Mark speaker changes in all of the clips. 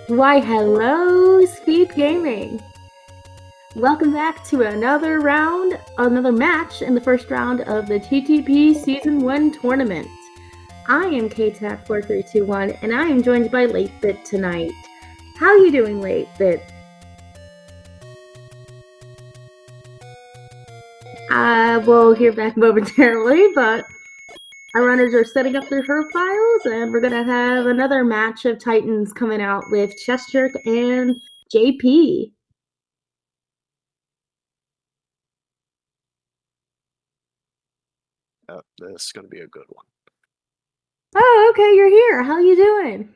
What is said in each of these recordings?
Speaker 1: Why, hello, SpeedGaming! Welcome back to another match in the first round of the TTP Season 1 tournament. I am KTAC4321, and I am joined by LateBit tonight. How are you doing, LateBit? We'll hear back momentarily, but our runners are setting up their profiles, and we're going to have another match of Titans coming out with chessjerk and JP.
Speaker 2: This is going to be a good one.
Speaker 1: Oh, okay, you're here. How you doing?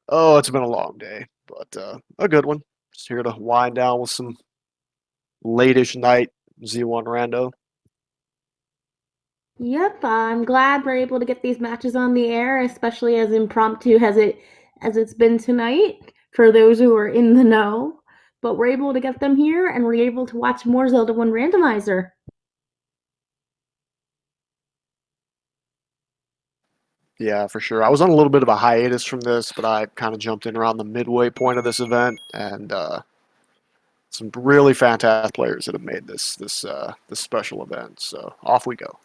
Speaker 2: Oh, it's been a long day, but a good one. Just here to wind down with some late-ish night Z1 rando.
Speaker 1: Yep, I'm glad we're able to get these matches on the air, especially as impromptu as it's been tonight for those who are in the know. But we're able to get them here, and we're able to watch more Zelda 1 Randomizer.
Speaker 2: Yeah, for sure. I was on a little bit of a hiatus from this, but I kind of jumped in around the midway point of this event, and some really fantastic players that have made this special event. So off we go.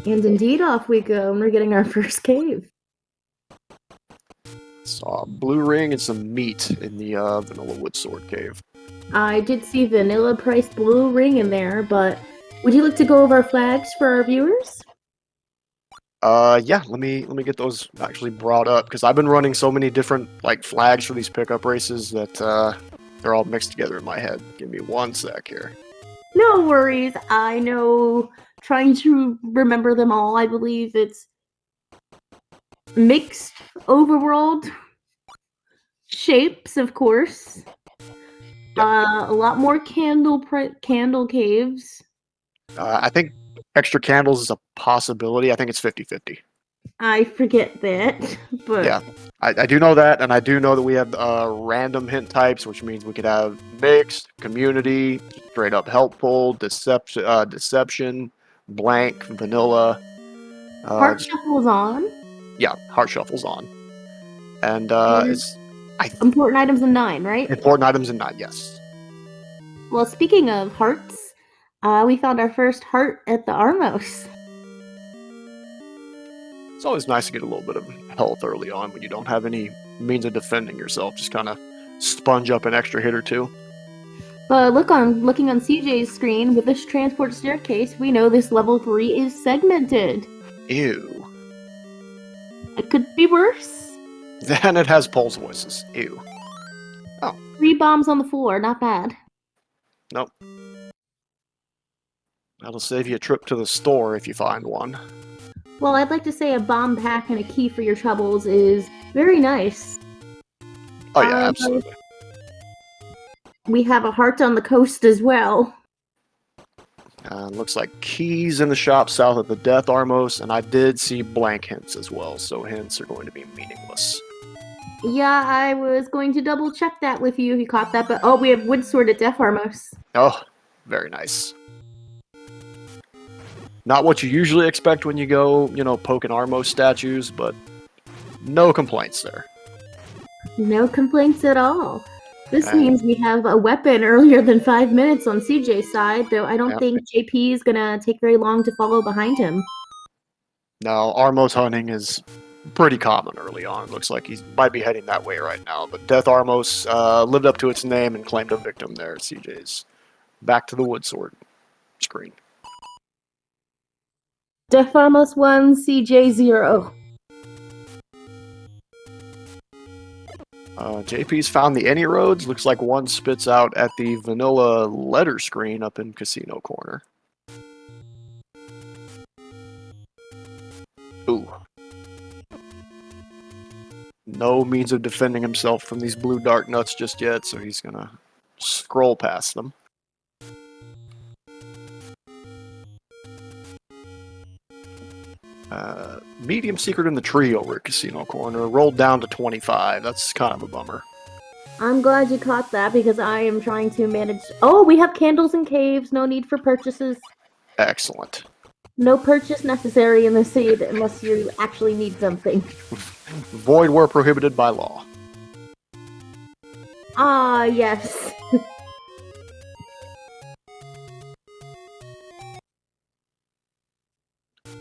Speaker 1: And indeed, off we go, and we're getting our first cave.
Speaker 2: Saw a blue ring and some meat in the vanilla wood sword cave.
Speaker 1: I did see vanilla priced blue ring in there, but would you like to go over our flags for our viewers?
Speaker 2: Yeah, let me get those actually brought up, because I've been running so many different flags for these pickup races that they're all mixed together in my head. Give me one sec here.
Speaker 1: No worries. I know, trying to remember them all, I believe it's mixed overworld shapes, of course. Yep. A lot more candle caves.
Speaker 2: I think extra candles is a possibility. I think it's 50-50.
Speaker 1: I forget that, but
Speaker 2: yeah, I do know that, and I do know that we have random hint types, which means we could have mixed, community, straight up helpful, deception, blank, vanilla.
Speaker 1: Heart shuffle's on.
Speaker 2: Yeah, heart shuffle's on, and it's
Speaker 1: important items in 9, right?
Speaker 2: Important items in 9, yes.
Speaker 1: Well, speaking of hearts, we found our first heart at the Armos.
Speaker 2: It's always nice to get a little bit of health early on when you don't have any means of defending yourself. Just kind of sponge up an extra hit or two.
Speaker 1: But looking on CJ's screen, with this transport staircase, we know this level 3 is segmented.
Speaker 2: Ew.
Speaker 1: It could be worse.
Speaker 2: Then it has pulse voices. Ew. Oh.
Speaker 1: 3 bombs on the floor, not bad.
Speaker 2: Nope. That'll save you a trip to the store if you find one.
Speaker 1: Well, I'd like to say a bomb pack and a key for your troubles is very nice.
Speaker 2: Oh yeah, absolutely.
Speaker 1: We have a heart on the coast as well.
Speaker 2: Looks like keys in the shop south of the Death Armos, and I did see blank hints as well, so hints are going to be meaningless.
Speaker 1: Yeah, I was going to double check that with you if you caught that, but oh, we have wood sword at Death Armos.
Speaker 2: Oh, very nice. Not what you usually expect when you go, poking Armos statues, but no complaints there.
Speaker 1: No complaints at all. This means we have a weapon earlier than 5 minutes on CJ's side, though I don't think JP is going to take very long to follow behind him.
Speaker 2: No, Armos hunting is pretty common early on. It looks like he might be heading that way right now, but Death Armos lived up to its name and claimed a victim there at CJ's. Back to the wood sword screen.
Speaker 1: Death Armos 1, CJ 0.
Speaker 2: JP's found the any roads. Looks like one spits out at the vanilla letter screen up in Casino Corner. Ooh. No means of defending himself from these blue dark nuts just yet, so he's gonna scroll past them. Medium secret in the tree over at Casino Corner. Rolled down to 25. That's kind of a bummer.
Speaker 1: I'm glad you caught that, because I am trying to manage... Oh, we have candles and caves. No need for purchases.
Speaker 2: Excellent.
Speaker 1: No purchase necessary in the seed unless you actually need something.
Speaker 2: Void where prohibited by law.
Speaker 1: Ah, yes.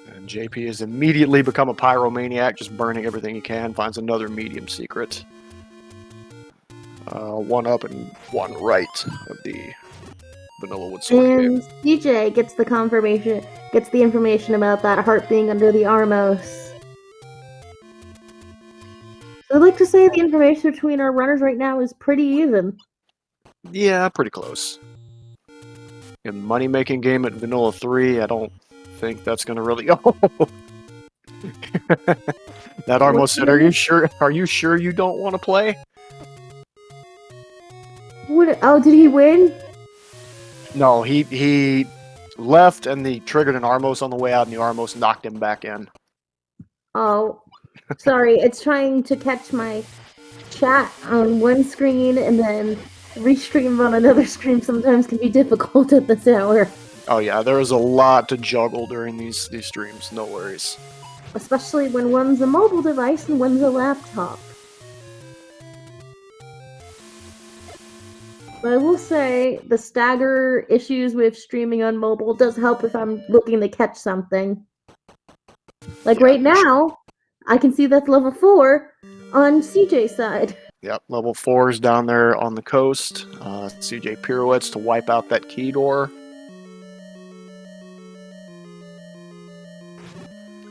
Speaker 2: And JP has immediately become a pyromaniac, just burning everything he can, finds another medium secret. One up and one right of the vanilla wood sword game.
Speaker 1: And CJ gets the information about that heart being under the Armos. So I'd like to say the information between our runners right now is pretty even.
Speaker 2: Yeah, pretty close. In money-making game at Vanilla 3, I don't think that's going to really... Oh! That Armos said, are you sure you don't want to play?
Speaker 1: What? Oh, did he win?
Speaker 2: No, he left and he triggered an Armos on the way out, and the Armos knocked him back in.
Speaker 1: Oh, sorry. It's trying to catch my chat on one screen and then restream on another screen sometimes can be difficult at this hour.
Speaker 2: Oh yeah, there is a lot to juggle during these streams, no worries.
Speaker 1: Especially when one's a mobile device and one's a laptop. But I will say, the stagger issues with streaming on mobile does help if I'm looking to catch something. Like right now, I can see that's level 4 on CJ's side.
Speaker 2: Yep, level 4 is down there on the coast. CJ pirouettes to wipe out that key door.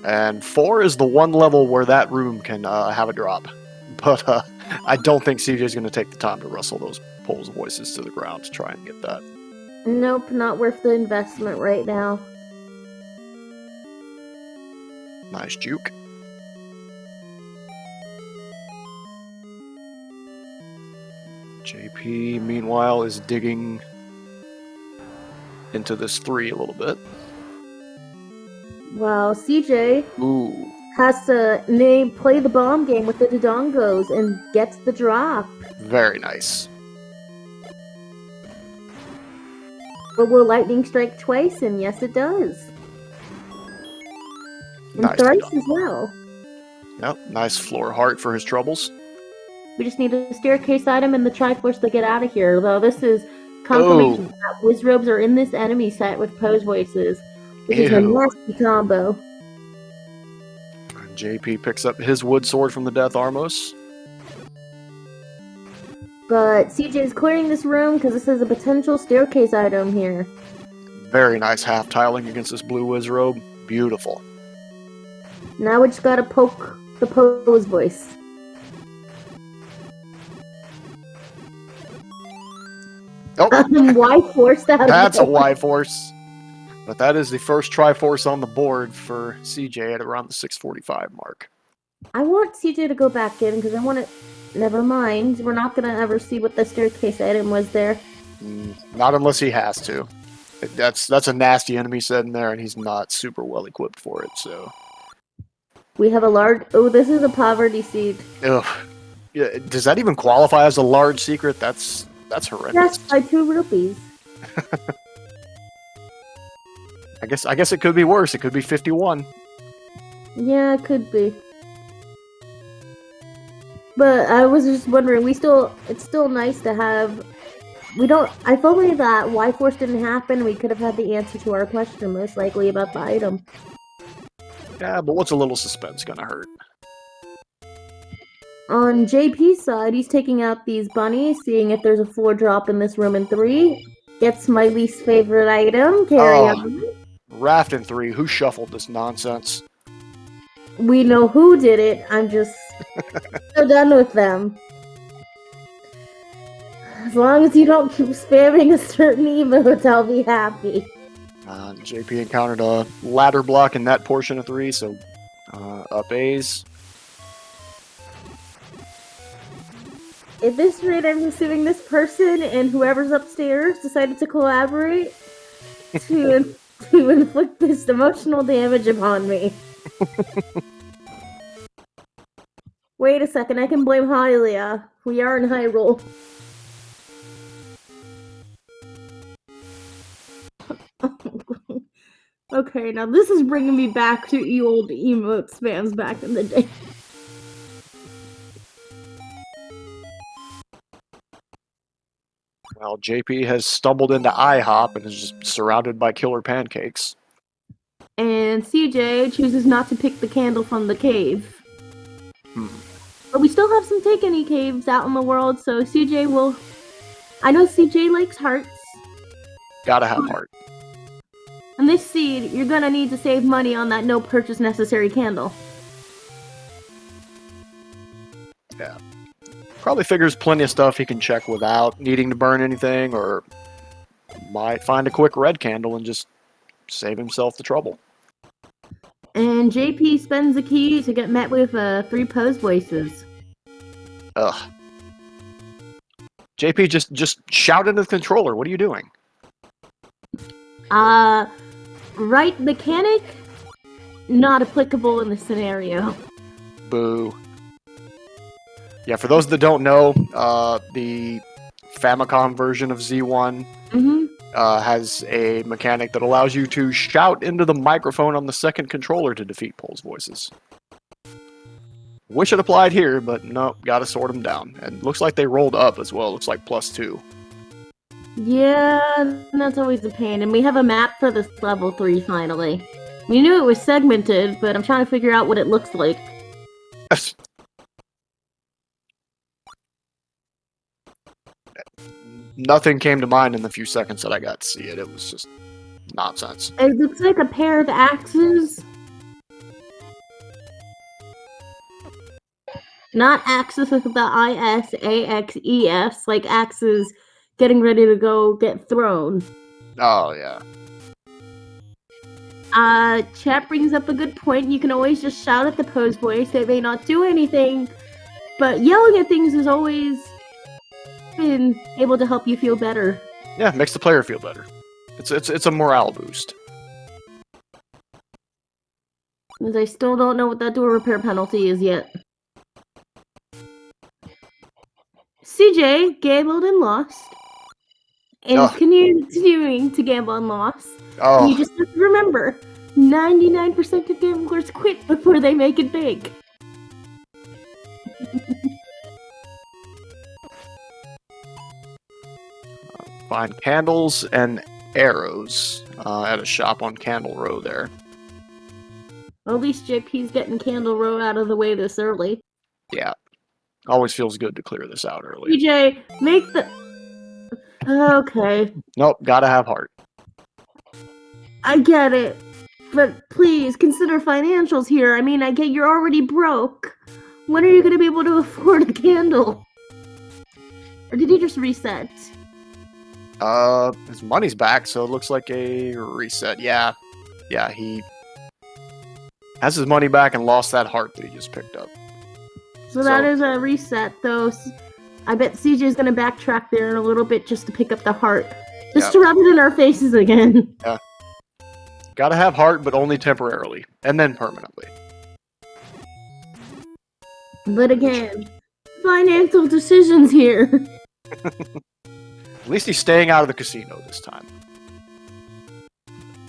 Speaker 2: And 4 is the one level where that room can have a drop. But I don't think CJ's going to take the time to wrestle those poles of voices to the ground to try and get that.
Speaker 1: Nope, not worth the investment right now.
Speaker 2: Nice juke. JP, meanwhile, is digging into this 3 a little bit.
Speaker 1: Well, CJ
Speaker 2: Ooh.
Speaker 1: has to play the bomb game with the Dodongos and gets the drop.
Speaker 2: Very nice.
Speaker 1: But will lightning strike twice? And yes, it does. And
Speaker 2: Nice
Speaker 1: thrice as well.
Speaker 2: Yep, nice floor heart for his troubles.
Speaker 1: We just need a staircase item and the Triforce to get out of here. Though this is confirmation that Wizrobes are in this enemy set with pose voices, which is a nasty combo.
Speaker 2: JP picks up his wood sword from the Death Armos.
Speaker 1: But CJ is clearing this room because this is a potential staircase item here.
Speaker 2: Very nice half tiling against this blue Wizrobe. Beautiful.
Speaker 1: Now we just gotta poke the pose voice.
Speaker 2: Oh,
Speaker 1: Y-Force that.
Speaker 2: That's a Y-Force. But that is the first Triforce on the board for CJ at around the 645 mark.
Speaker 1: I want CJ to go back in because I want to... Never mind. We're not gonna ever see what the staircase item was there.
Speaker 2: Not unless he has to. That's a nasty enemy set in there, and he's not super well equipped for it, so...
Speaker 1: We have a large... Oh, this is a poverty seed.
Speaker 2: Ugh. Yeah, does that even qualify as a large secret? That's horrendous.
Speaker 1: Yes, by 2 rupees.
Speaker 2: I guess it could be worse. It could be 51.
Speaker 1: Yeah, it could be. But I was just wondering, it's still nice to have... If only that Y-Force didn't happen, we could have had the answer to our question, most likely, about the item.
Speaker 2: Yeah, but what's a little suspense gonna hurt?
Speaker 1: On JP's side, he's taking out these bunnies, seeing if there's a floor drop in this room in 3. Gets my least favorite item, carry on.
Speaker 2: Raft in 3, who shuffled this nonsense?
Speaker 1: We know who did it, I'm just so done with them. As long as you don't keep spamming a certain emote, I'll be happy.
Speaker 2: JP encountered a ladder block in that portion of 3, so up A's.
Speaker 1: At this rate, I'm assuming this person and whoever's upstairs decided to collaborate to inflict this emotional damage upon me. Wait a second, I can blame Hylia. We are in Hyrule. Okay, Okay, now this is bringing me back to the old emote spams back in the day.
Speaker 2: Well, JP has stumbled into IHOP and is just surrounded by killer pancakes.
Speaker 1: And CJ chooses not to pick the candle from the cave. But we still have some take any caves out in the world, so CJ will... I know CJ likes hearts.
Speaker 2: Gotta have heart.
Speaker 1: And this seed, you're gonna need to save money on that no purchase necessary candle.
Speaker 2: Yeah. Probably figures plenty of stuff he can check without needing to burn anything, or might find a quick red candle and just save himself the trouble.
Speaker 1: And JP spends a key to get met with 3 pose voices.
Speaker 2: Ugh. JP just shout into the controller. What are you doing?
Speaker 1: Right mechanic, not applicable in this scenario.
Speaker 2: Boo. Yeah, for those that don't know, the Famicom version of Z1 has a mechanic that allows you to shout into the microphone on the second controller to defeat pose voices. Wish it applied here, but no, gotta sort them down. And looks like they rolled up as well. Looks like +2.
Speaker 1: Yeah, that's always a pain. And we have a map for this level 3 finally. We knew it was segmented, but I'm trying to figure out what it looks like.
Speaker 2: Nothing came to mind in the few seconds that I got to see it. It was just nonsense.
Speaker 1: It looks like a pair of axes. Not axes with the I-S-A-X-E-S, like axes getting ready to go get thrown.
Speaker 2: Oh, yeah.
Speaker 1: Chat brings up a good point. You can always just shout at the pose voice. They may not do anything, but yelling at things has always been able to help you feel better.
Speaker 2: Yeah, makes the player feel better. It's a morale boost.
Speaker 1: Because I still don't know what that door repair penalty is yet. CJ gambled and lost. And is continuing to gamble and lost.
Speaker 2: Oh.
Speaker 1: And you just have to remember, 99% of gamblers quit before they make it big.
Speaker 2: Find candles and arrows at a shop on Candle Row there.
Speaker 1: Well, at least JP's getting Candle Row out of the way this early.
Speaker 2: Yeah. Always feels good to clear this out early.
Speaker 1: CJ, make the... Okay.
Speaker 2: Nope, gotta have heart.
Speaker 1: I get it. But please, consider financials here. I mean, I get you're already broke. When are you going to be able to afford a candle? Or did he just reset?
Speaker 2: His money's back, so it looks like a reset. Yeah. Yeah, he has his money back and lost that heart that he just picked up.
Speaker 1: So that is a reset, though. I bet CJ's gonna backtrack there in a little bit just to pick up the heart. Just to rub it in our faces again.
Speaker 2: Yeah. Gotta have heart, but only temporarily. And then permanently.
Speaker 1: But again, financial decisions here.
Speaker 2: At least he's staying out of the casino this time.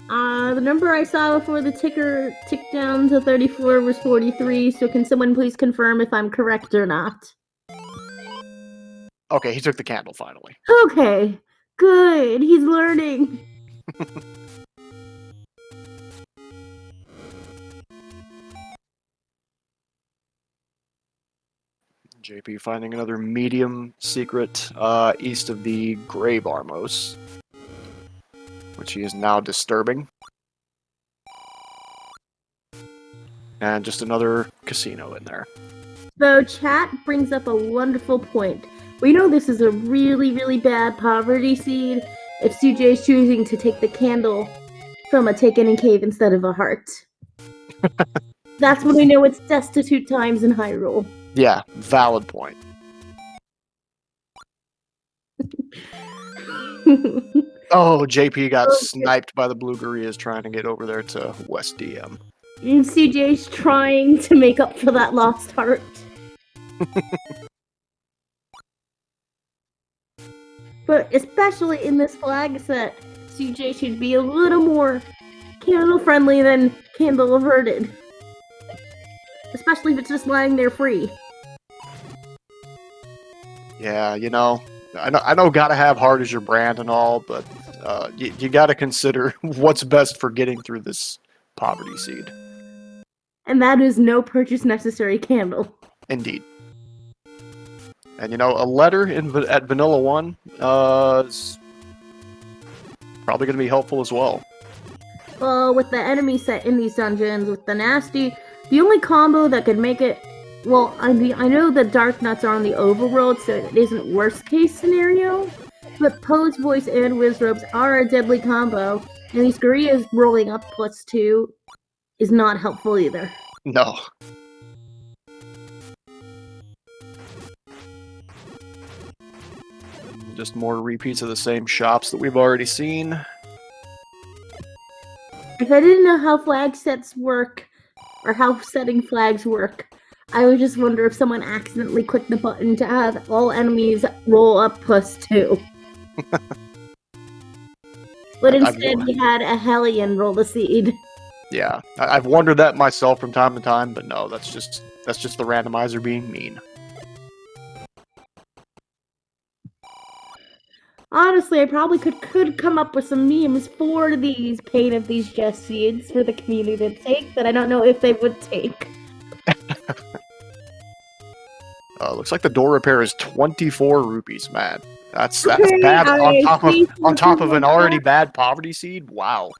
Speaker 1: The number I saw before the ticker ticked down to 34 was 43, so can someone please confirm if I'm correct or not?
Speaker 2: Okay, he took the candle finally.
Speaker 1: Okay, good. He's learning.
Speaker 2: JP finding another medium secret east of the Grave Armos, which he is now disturbing. And just another casino in there.
Speaker 1: So chat brings up a wonderful point. We know this is a really, really bad poverty seed if CJ is choosing to take the candle from a take any cave instead of a heart. That's when we know it's destitute times in Hyrule.
Speaker 2: Yeah, valid point. Oh, JP got sniped by the Blue Gorillas trying to get over there to West DM.
Speaker 1: And CJ's trying to make up for that lost heart. But especially in this flag set, CJ should be a little more candle friendly than candle averted. Especially if it's just lying there free.
Speaker 2: Yeah, you know, I know gotta have heart as your brand and all, but you gotta consider what's best for getting through this poverty seed.
Speaker 1: And that is no purchase necessary candle.
Speaker 2: Indeed. And you know, a letter at Vanilla 1 is probably going to be helpful as well.
Speaker 1: Well, with the enemy set in these dungeons, with the nasty, the only combo that could make it... Well, I know the Dark Nuts are on the overworld, so it isn't worst case scenario. But Poe's Voice and Wizrobes are a deadly combo, and these Gurias rolling up +2 is not helpful either.
Speaker 2: No. Just more repeats of the same shops that we've already seen.
Speaker 1: If I didn't know how flag sets work, or how setting flags work, I would just wonder if someone accidentally clicked the button to have all enemies roll up +2. But instead he had a Hellion roll the seed.
Speaker 2: Yeah, I've wondered that myself from time to time, but no, that's just the randomizer being mean.
Speaker 1: Honestly, I probably could come up with some memes for these pain of these Jest seeds for the community to take that I don't know if they would take.
Speaker 2: Looks like the door repair is 24 rupees, man. That's
Speaker 1: Okay,
Speaker 2: bad on top of an already bad poverty seed. Wow.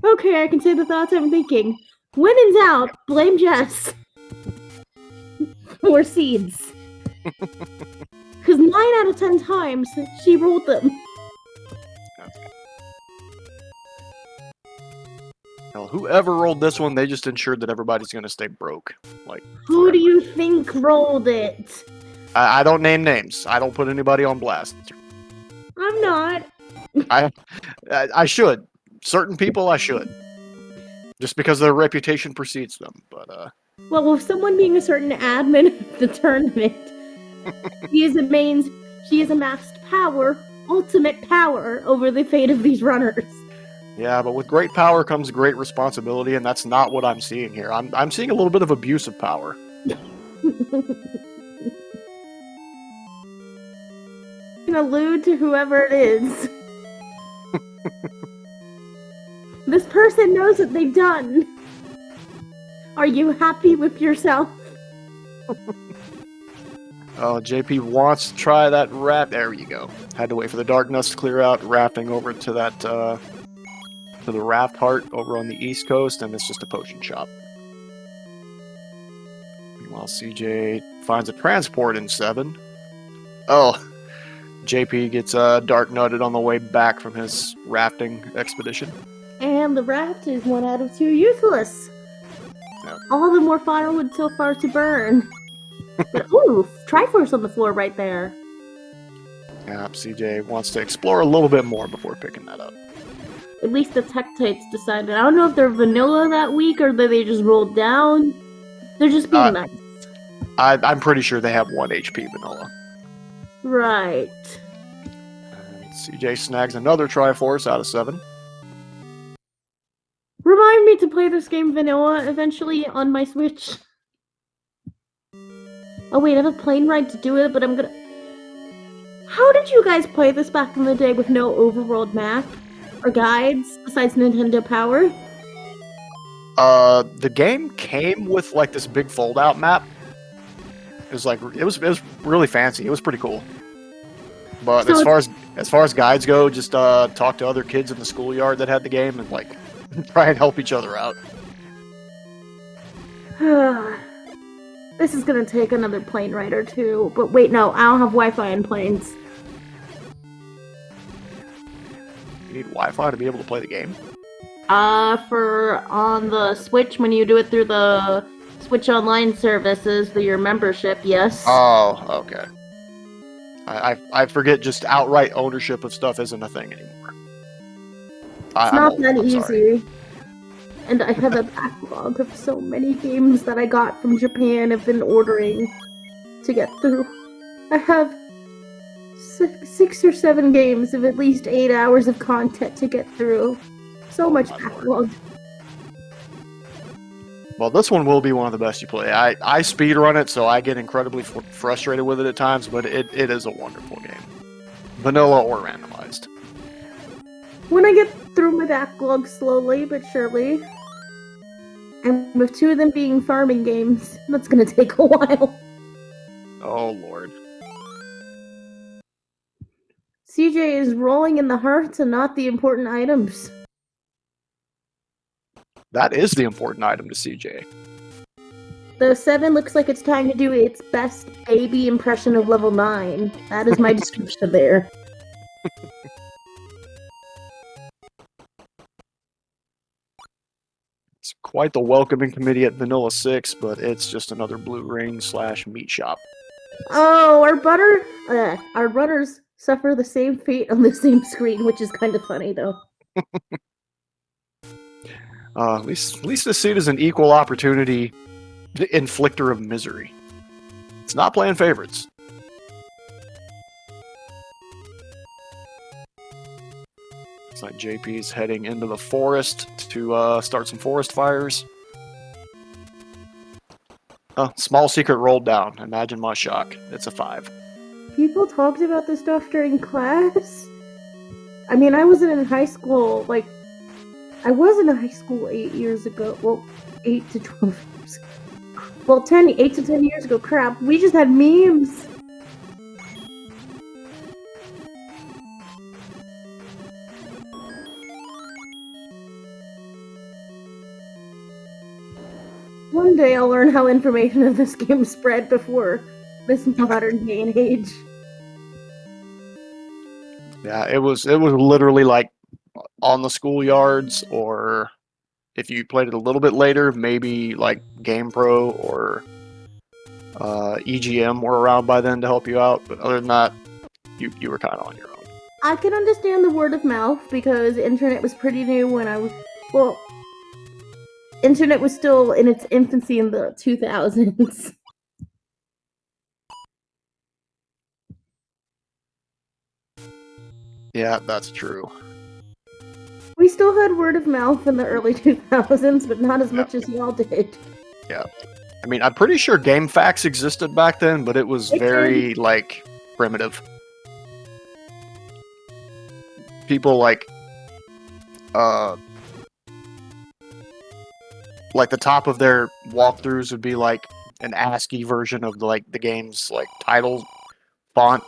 Speaker 1: Okay, I can say the thoughts I'm thinking. When in doubt, blame Jess. For seeds. Because 9 out of 10 times, she rolled them.
Speaker 2: Well, whoever rolled this one, they just ensured that everybody's going to stay broke. Like,
Speaker 1: who do you think rolled it?
Speaker 2: I don't name names. I don't put anybody on blast.
Speaker 1: I'm not.
Speaker 2: I should. Certain people, I should. Just because their reputation precedes them. But
Speaker 1: well, with someone being a certain admin of the tournament, she has amassed power, ultimate power, over the fate of these runners.
Speaker 2: Yeah, but with great power comes great responsibility, and that's not what I'm seeing here. I'm seeing a little bit of abuse of power.
Speaker 1: Can allude to whoever it is. This person knows what they've done. Are you happy with yourself?
Speaker 2: Oh, JP wants to try that raft. There you go. Had to wait for the dark nuts to clear out, rafting over to that, to the raft heart over on the east coast, and it's just a potion shop. Meanwhile, CJ finds a transport in 7. Oh, JP gets dark nutted on the way back from his rafting expedition.
Speaker 1: And the raft is 1 out of 2 useless.
Speaker 2: Yep.
Speaker 1: All the more firewood so far to burn. But, ooh, Triforce on the floor right there.
Speaker 2: Yeah, CJ wants to explore a little bit more before picking that up.
Speaker 1: At least the Tektites decided. I don't know if they're vanilla that week or that they just rolled down. They're just being nice.
Speaker 2: I'm pretty sure they have 1 HP vanilla.
Speaker 1: Right.
Speaker 2: And CJ snags another Triforce out of 7.
Speaker 1: Remind me to play this game vanilla eventually on my Switch. Oh wait, I have a plane ride to do it, but I'm gonna... How did you guys play this back in the day with no overworld map? Or guides, besides Nintendo Power?
Speaker 2: The game came with like this big fold-out map. It was really fancy. It was pretty cool. But so as far as guides go, just talk to other kids in the schoolyard that had the game and like try and help each other out.
Speaker 1: This is gonna take another plane ride or two. But wait, no, I don't have Wi-Fi in planes.
Speaker 2: You need Wi-Fi to be able to play the game?
Speaker 1: For on the Switch, when you do it through the Switch Online services, your membership, yes.
Speaker 2: Oh, okay. I forget just outright ownership of stuff isn't a thing anymore.
Speaker 1: It's not that easy. And I have a backlog of so many games that I got from Japan have been ordering to get through. I have 6 or 7 games of at least 8 hours of content to get through. So much backlog.
Speaker 2: Well, this one will be one of the best you play. I speedrun it, so I get incredibly frustrated with it at times, but it is a wonderful game. Vanilla or randomized.
Speaker 1: When I get through my backlog slowly but surely, and with 2 of them being farming games, that's gonna take a while.
Speaker 2: Oh, Lord.
Speaker 1: CJ is rolling in the hearts and not the important items.
Speaker 2: That is the important item to CJ.
Speaker 1: The 7 looks like it's trying to do its best baby impression of level 9. That is my description there.
Speaker 2: It's quite the welcoming committee at Vanilla 6, but it's just another blue ring / meat shop.
Speaker 1: Oh, our runners suffer the same fate on the same screen, which is kind of funny, though.
Speaker 2: At least this seat is an equal opportunity inflictor of misery. It's not playing favorites. Looks like JP's heading into the forest to start some forest fires. Small secret rolled down. Imagine my shock. It's a 5.
Speaker 1: People talked about this stuff during class. I mean, I wasn't in high school, I was in high school 8 years ago. Well, 8 to 12 years ago. Well, 8 to 10 years ago. Crap, we just had memes. One day I'll learn how information of this game spread before this modern day and age.
Speaker 2: Yeah, it was literally like on the schoolyards, or if you played it a little bit later, maybe like GamePro or EGM were around by then to help you out. But other than that, you were kind of on your own.
Speaker 1: I can understand the word of mouth because internet was pretty new when internet was still in its infancy in the 2000s.
Speaker 2: Yeah, that's true.
Speaker 1: We still had word of mouth in the early 2000s, but not as much as y'all did.
Speaker 2: Yeah. I mean, I'm pretty sure GameFAQs existed back then, but it was very, primitive. People, the top of their walkthroughs would be, an ASCII version of, the game's, title font.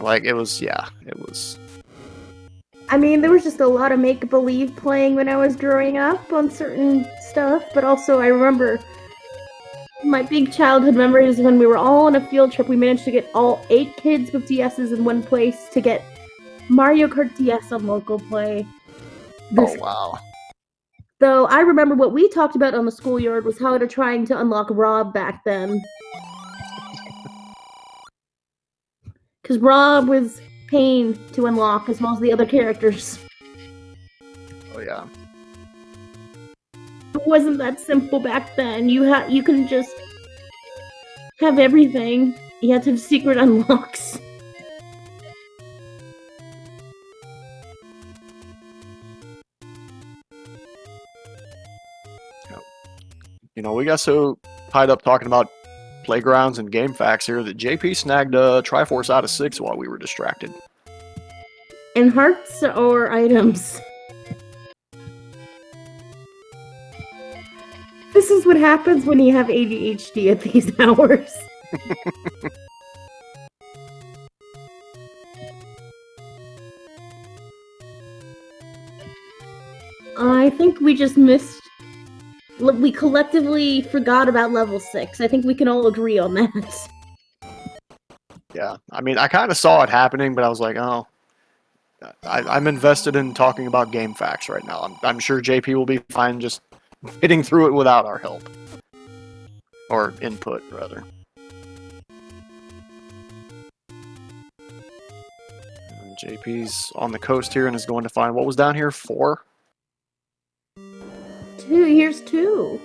Speaker 2: It was.
Speaker 1: I mean, there was just a lot of make-believe playing when I was growing up on certain stuff, but also I remember my big childhood memories when we were all on a field trip. We managed to get all 8 kids with DSs in one place to get Mario Kart DS on local play.
Speaker 2: Oh, wow.
Speaker 1: Though I remember what we talked about on the schoolyard was how to trying to unlock Rob back then. Because Rob was pain to unlock as well as the other characters.
Speaker 2: Oh yeah.
Speaker 1: It wasn't that simple back then. You couldn't just have everything. You had to have secret unlocks.
Speaker 2: We got so tied up talking about playgrounds and GameFAQs here that JP snagged Triforce out of 6 while we were distracted.
Speaker 1: And hearts or items? This is what happens when you have ADHD at these hours. I think we just missed... We collectively forgot about level 6. I think we can all agree on that.
Speaker 2: Yeah, I mean, I kind of saw it happening, but I was like, oh... I'm invested in talking about GameFAQs right now. I'm sure JP will be fine just hitting through it without our help. Or input, rather. And JP's on the coast here and is going to find... What was down here? 4?
Speaker 1: 2. Here's 2.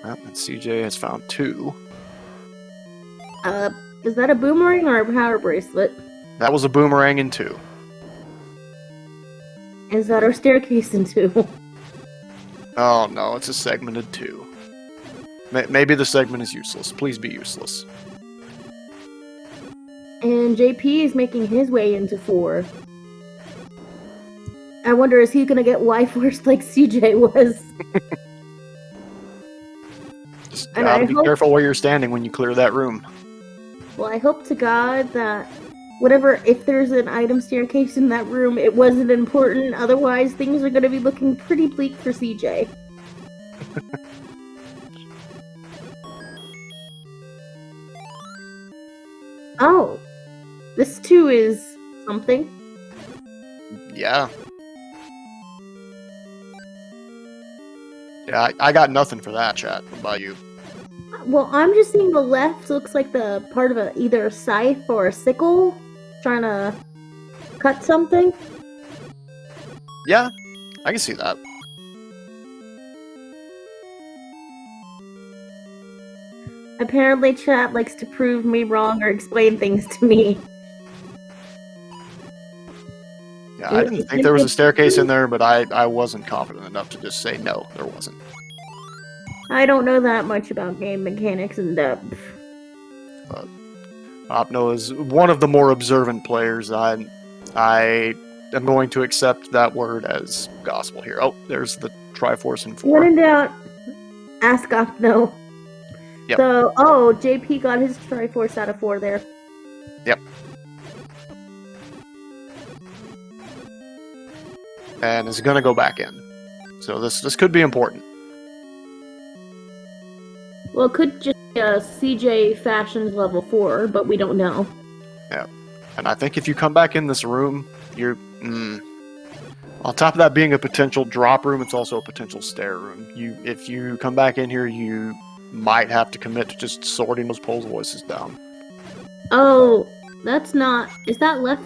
Speaker 2: And CJ has found 2.
Speaker 1: Is that a boomerang or a power bracelet?
Speaker 2: That was a boomerang in 2.
Speaker 1: Is that our staircase in 2?
Speaker 2: Oh no, it's a segmented 2. Maybe the segment is useless. Please be useless.
Speaker 1: And JP is making his way into 4. I wonder, is he gonna get Y-forced like CJ was?
Speaker 2: Just
Speaker 1: And
Speaker 2: gotta be careful where you're standing when you clear that room.
Speaker 1: Well, I hope to God that if there's an item staircase in that room, it wasn't important. Otherwise, things are gonna be looking pretty bleak for CJ. Oh, this too is something.
Speaker 2: Yeah. Yeah, I got nothing for that, chat. What about you?
Speaker 1: Well, I'm just seeing the left looks like the part of either a scythe or a sickle, trying to cut something.
Speaker 2: Yeah, I can see that.
Speaker 1: Apparently, chat likes to prove me wrong or explain things to me.
Speaker 2: Yeah, I didn't think there was a staircase in there, but I wasn't confident enough to just say no, there wasn't.
Speaker 1: I don't know that much about game mechanics in depth.
Speaker 2: Opno is one of the more observant players. I am going to accept that word as gospel here. Oh, there's the Triforce in 4.
Speaker 1: When in doubt, ask Opno.
Speaker 2: Yep.
Speaker 1: So, JP got his Triforce out of 4 there.
Speaker 2: Yep. And is going to go back in. So this could be important.
Speaker 1: Well, it could just be a CJ Fashions level 4, but we don't know.
Speaker 2: Yeah. And I think if you come back in this room, you're... on top of that being a potential drop room, it's also a potential stair room. If you come back in here, you might have to commit to just sorting those Poles voices down.
Speaker 1: Oh, that's not... Is that left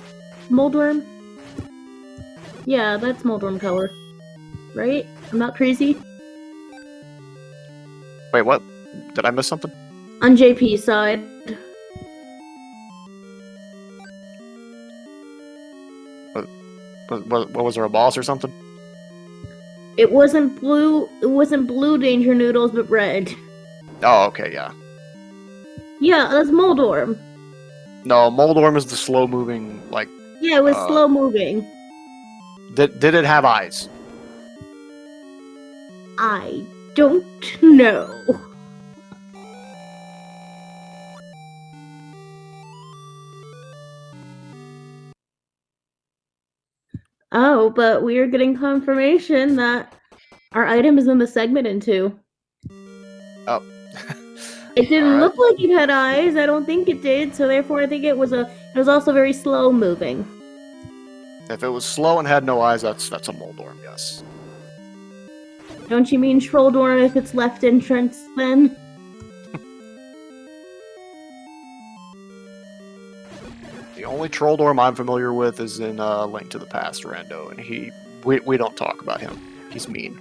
Speaker 1: Moldworm? Yeah, that's Moldworm color. Right? I'm not crazy?
Speaker 2: Wait, what? Did I miss something?
Speaker 1: On JP's side.
Speaker 2: What was there, a boss or something?
Speaker 1: It wasn't blue Danger Noodles, but red.
Speaker 2: Oh, okay, yeah.
Speaker 1: Yeah, that's Moldworm.
Speaker 2: No, Moldworm is the slow-moving, like...
Speaker 1: Yeah, it was slow-moving.
Speaker 2: Did it have eyes?
Speaker 1: I don't know. Oh, but we are getting confirmation that our item is in the segment in 2.
Speaker 2: Oh.
Speaker 1: It didn't look like it had eyes. I don't think it did, so therefore I think it was also very slow moving.
Speaker 2: If it was slow and had no eyes, that's a Moldworm, yes.
Speaker 1: Don't you mean Trolldorm if it's left entrance then?
Speaker 2: The only Trolldorm I'm familiar with is in Link to the Past, Rando, and we don't talk about him. He's mean.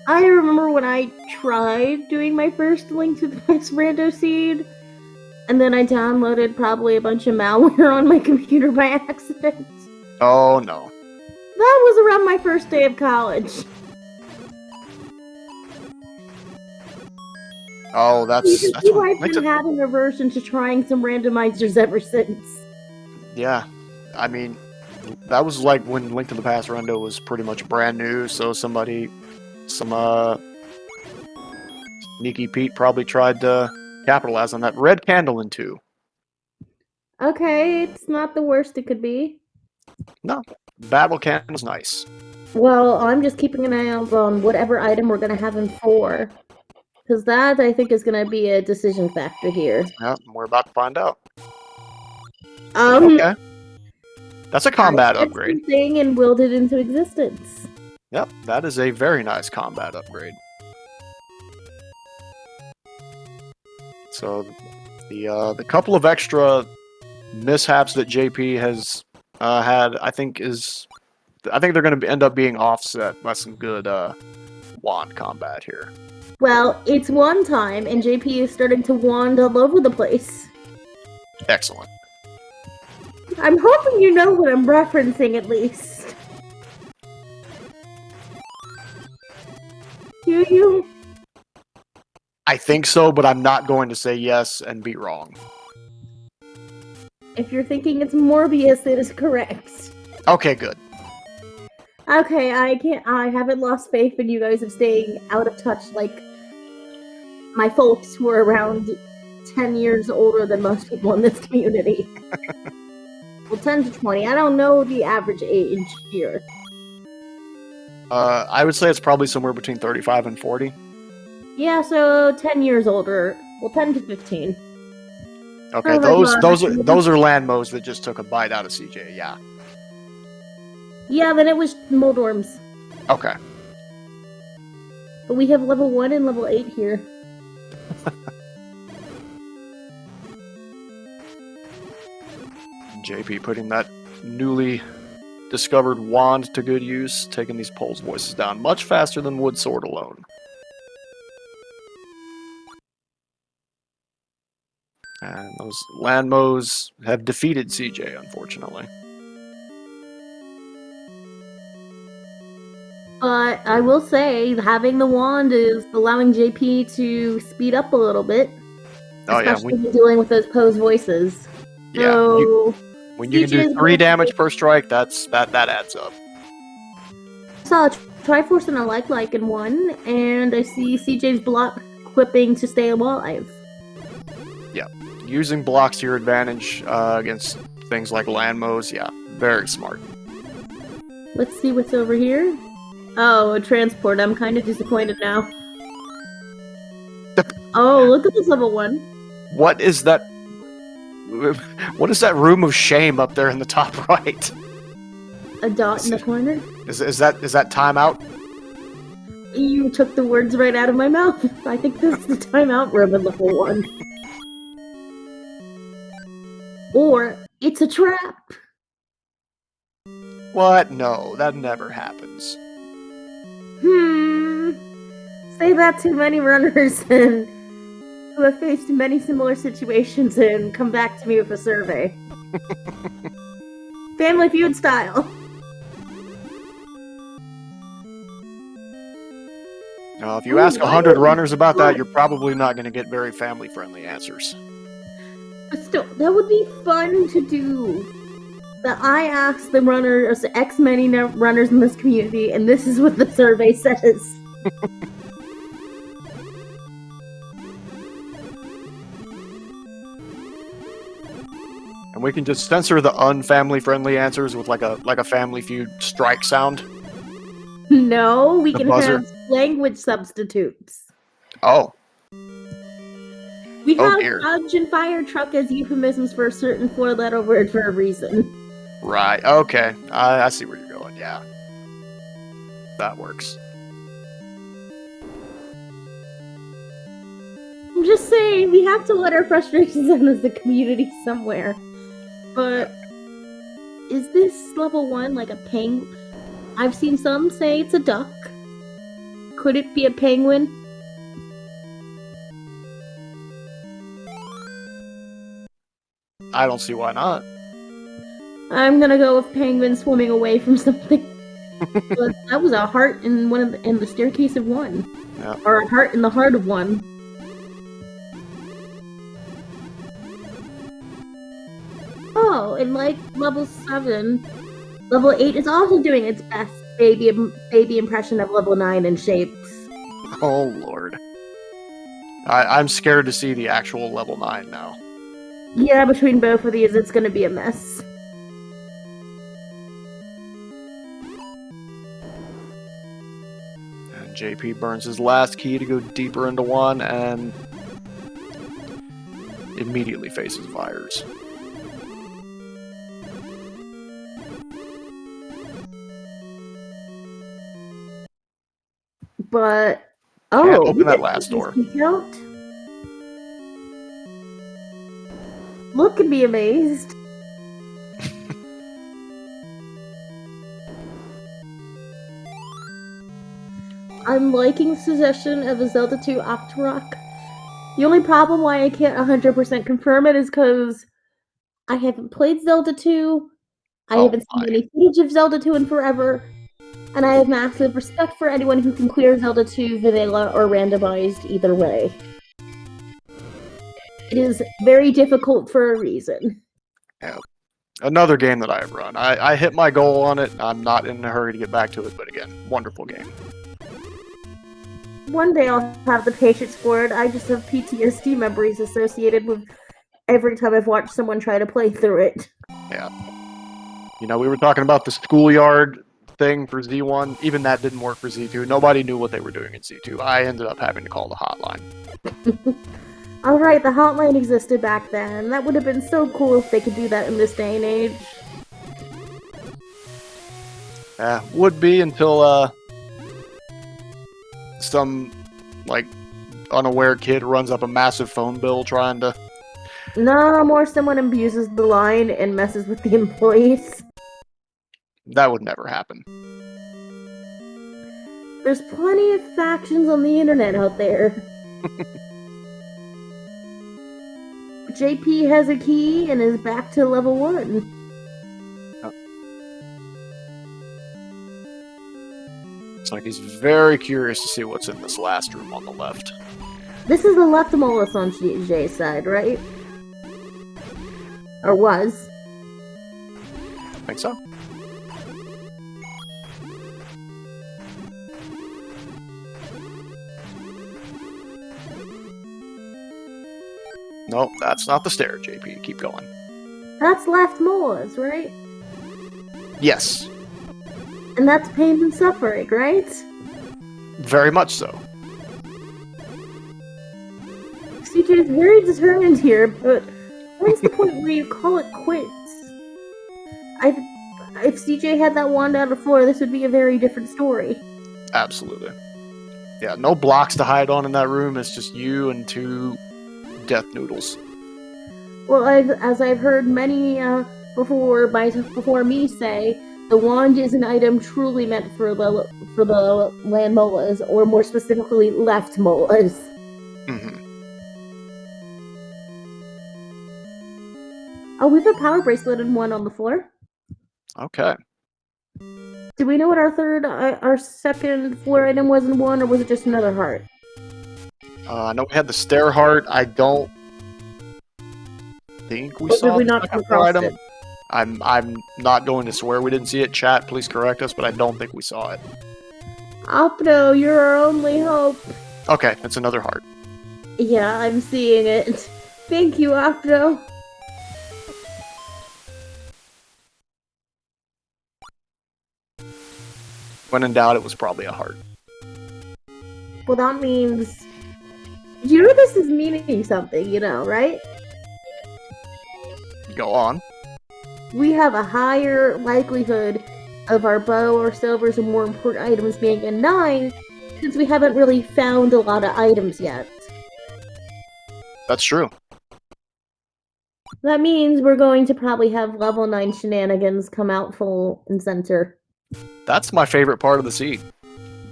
Speaker 1: I remember when I tried doing my first Link to the Past Rando seed, and then I downloaded probably a bunch of malware on my computer by accident.
Speaker 2: Oh, no.
Speaker 1: That was around my first day of college.
Speaker 2: Oh, that's
Speaker 1: why I've been having aversion to trying some randomizers ever since.
Speaker 2: Yeah, I mean, that was like when Link to the Past Rando was pretty much brand new, so some sneaky Pete probably tried to capitalize on that. Red candle in 2.
Speaker 1: Okay, it's not the worst it could be.
Speaker 2: No, battle candle's nice.
Speaker 1: Well, I'm just keeping an eye out on whatever item we're gonna have in 4. Because that, I think, is going to be a decision factor here.
Speaker 2: Yeah, we're about to find out.
Speaker 1: Okay.
Speaker 2: That's a combat upgrade.
Speaker 1: Thing and willed it into existence.
Speaker 2: Yep, that is a very nice combat upgrade. So, the couple of extra mishaps that JP has had, I think they're going to end up being offset by some good wand combat here.
Speaker 1: Well, it's one time, and JP is starting to wand all over the place.
Speaker 2: Excellent.
Speaker 1: I'm hoping you know what I'm referencing, at least. He Do you?
Speaker 2: I think so, but I'm not going to say yes and be wrong.
Speaker 1: If you're thinking it's Morbius, it is correct.
Speaker 2: Okay, good.
Speaker 1: Okay, I haven't lost faith in you guys of staying out of touch like my folks who are around 10 years older than most people in this community. Well, 10 to 20. I don't know the average age here.
Speaker 2: I would say it's probably somewhere between 35 and 40.
Speaker 1: Yeah, so 10 years older. Well, 10 to 15.
Speaker 2: Okay,
Speaker 1: Oh,
Speaker 2: those are Landmos that just took a bite out of CJ, yeah.
Speaker 1: Yeah, then it was Moldorms.
Speaker 2: Okay.
Speaker 1: But we have level 1 and level 8 here.
Speaker 2: JP putting that newly discovered wand to good use, taking these Poles voices down much faster than would Sword alone. And those Landmos have defeated CJ, unfortunately.
Speaker 1: But I will say, having the wand is allowing JP to speed up a little bit.
Speaker 2: Oh yeah,
Speaker 1: especially when dealing with those pose voices.
Speaker 2: Yeah,
Speaker 1: So,
Speaker 2: when you can do 3 damage per strike, that adds up.
Speaker 1: I saw a Triforce and a like in one, and I see CJ's block equipping to stay alive.
Speaker 2: Yeah, using blocks to your advantage against things like Landmos, yeah, very smart.
Speaker 1: Let's see what's over here. Oh, a transport. I'm kind of disappointed now. Oh, look at this level 1.
Speaker 2: What is that? What is that room of shame up there in the top right?
Speaker 1: A dot in the corner?
Speaker 2: Is that timeout?
Speaker 1: You took the words right out of my mouth. I think this is the timeout room in level 1. Or, it's a trap!
Speaker 2: What? No, that never happens.
Speaker 1: Say that to many runners and who have faced many similar situations and come back to me with a survey. Family Feud style.
Speaker 2: If you ask 100 runners about that, you're probably not going to get very family-friendly answers.
Speaker 1: But still, that would be fun to do. That I asked the runners, X many runners in this community, and this is what the survey says.
Speaker 2: And we can just censor the unfamily-friendly answers with like a Family Feud strike sound.
Speaker 1: No, we can have language substitutes.
Speaker 2: Oh.
Speaker 1: We have fudge and fire truck as euphemisms for a certain 4-letter word for a reason.
Speaker 2: Right, okay. I see where you're going, yeah. That works.
Speaker 1: I'm just saying, we have to let our frustrations out as a community somewhere. But, is this level 1 like a penguin? I've seen some say it's a duck. Could it be a penguin?
Speaker 2: I don't see why not.
Speaker 1: I'm gonna go with penguin swimming away from something. But that was a heart in in the staircase of 1.
Speaker 2: Yeah.
Speaker 1: Or a heart in the heart of 1. Oh, and like level 7, level 8 is also doing its best baby impression of level 9 in shapes.
Speaker 2: Oh lord. I'm scared to see the actual level 9 now.
Speaker 1: Yeah, between both of these, it's gonna be a mess.
Speaker 2: And JP burns his last key to go deeper into 1 and immediately faces Vires.
Speaker 1: But
Speaker 2: can't open that last door.
Speaker 1: Look and be amazed. I'm liking the suggestion of a Zelda 2 Octorok. The only problem why I can't 100% confirm it is because I haven't played Zelda 2. I haven't seen any footage of Zelda 2 in forever. And I have massive respect for anyone who can clear Zelda 2 vanilla or randomized either way. It is very difficult for a reason.
Speaker 2: Yeah. Another game that I've run. I hit my goal on it. I'm not in a hurry to get back to it, but again, wonderful game.
Speaker 1: One day I'll have the patience for it. I just have PTSD memories associated with every time I've watched someone try to play through it.
Speaker 2: Yeah. You know, we were talking about the schoolyard thing for Z1. Even that didn't work for Z2. Nobody knew what they were doing in Z2. I ended up having to call the hotline.
Speaker 1: Alright, the hotline existed back then. That would have been so cool if they could do that in this day and age.
Speaker 2: Would be until some like unaware kid runs up a massive phone bill trying to.
Speaker 1: No, more someone abuses the line and messes with the employees.
Speaker 2: That would never happen.
Speaker 1: There's plenty of factions on the internet out there. JP has a key and is back to level 1.
Speaker 2: It's like he's very curious to see what's in this last room on the left.
Speaker 1: This is the left molus on Jay's side, right? Or was.
Speaker 2: I think so. Nope, that's not the stair, JP. Keep going.
Speaker 1: That's left molus, right?
Speaker 2: Yes.
Speaker 1: And that's pain and suffering, right?
Speaker 2: Very much so.
Speaker 1: CJ is very determined here, but when's the point where you call it quits? If CJ had that wand out of the floor, this would be a very different story.
Speaker 2: Absolutely. Yeah, no blocks to hide on in that room. It's just you and 2 death noodles.
Speaker 1: Well, as I've heard many before me say, the wand is an item truly meant for the land molas, or more specifically, left molas.
Speaker 2: Mm-hmm.
Speaker 1: Oh, we have a power bracelet and one on the floor.
Speaker 2: Okay.
Speaker 1: Do we know what our second floor item was in 1, or was it just another heart?
Speaker 2: I know we had the stair heart. I don't think we saw the second floor item. It? I'm not going to swear we didn't see it. Chat, please correct us, but I don't think we saw it.
Speaker 1: Opno, you're our only hope.
Speaker 2: Okay, it's another heart.
Speaker 1: Yeah, I'm seeing it. Thank you, Opno.
Speaker 2: When in doubt, it was probably a heart.
Speaker 1: Well, that means... You know this is meaning something, you know, right?
Speaker 2: Go on.
Speaker 1: We have a higher likelihood of our bow or silvers and more important items being a 9, since we haven't really found a lot of items yet.
Speaker 2: That's true.
Speaker 1: That means we're going to probably have level 9 shenanigans come out full and center.
Speaker 2: That's my favorite part of the seed.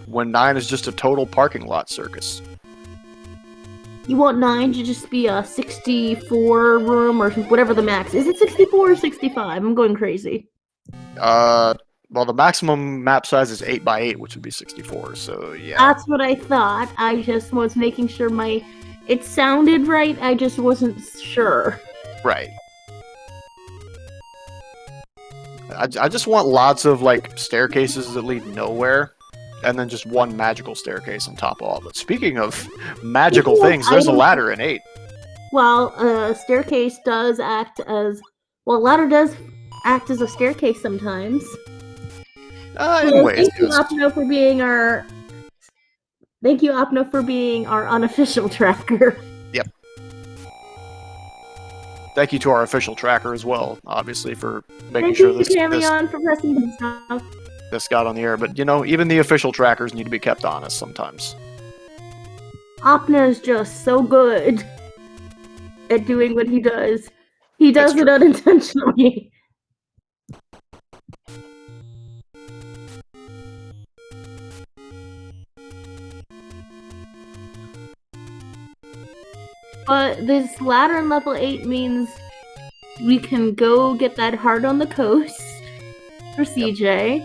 Speaker 2: When 9 is just a total parking lot circus.
Speaker 1: You want 9 to just be a 64 room or whatever the max. Is it 64 or 65? I'm going crazy.
Speaker 2: Well, the maximum map size is 8x8, which would be 64, so yeah.
Speaker 1: That's what I thought. I just was making sure it sounded right, I just wasn't sure.
Speaker 2: Right. I just want lots of, like, staircases that lead nowhere, and then just one magical staircase on top of all of it. Speaking of magical things, there's a ladder in 8.
Speaker 1: Well, staircase does act as... Well, ladder does act as a staircase sometimes.
Speaker 2: Anyways,
Speaker 1: thank you, Opno, for being our... Thank you, Opno, for being our unofficial tracker.
Speaker 2: Yep. Thank you to our official tracker as well, obviously, for making sure this
Speaker 1: for pressing the stuff.
Speaker 2: This got on the air. But, you know, even the official trackers need to be kept honest sometimes.
Speaker 1: Opna is just so good at doing what he does. He does it unintentionally. But this ladder in level 8 means we can go get that heart on the coast for CJ.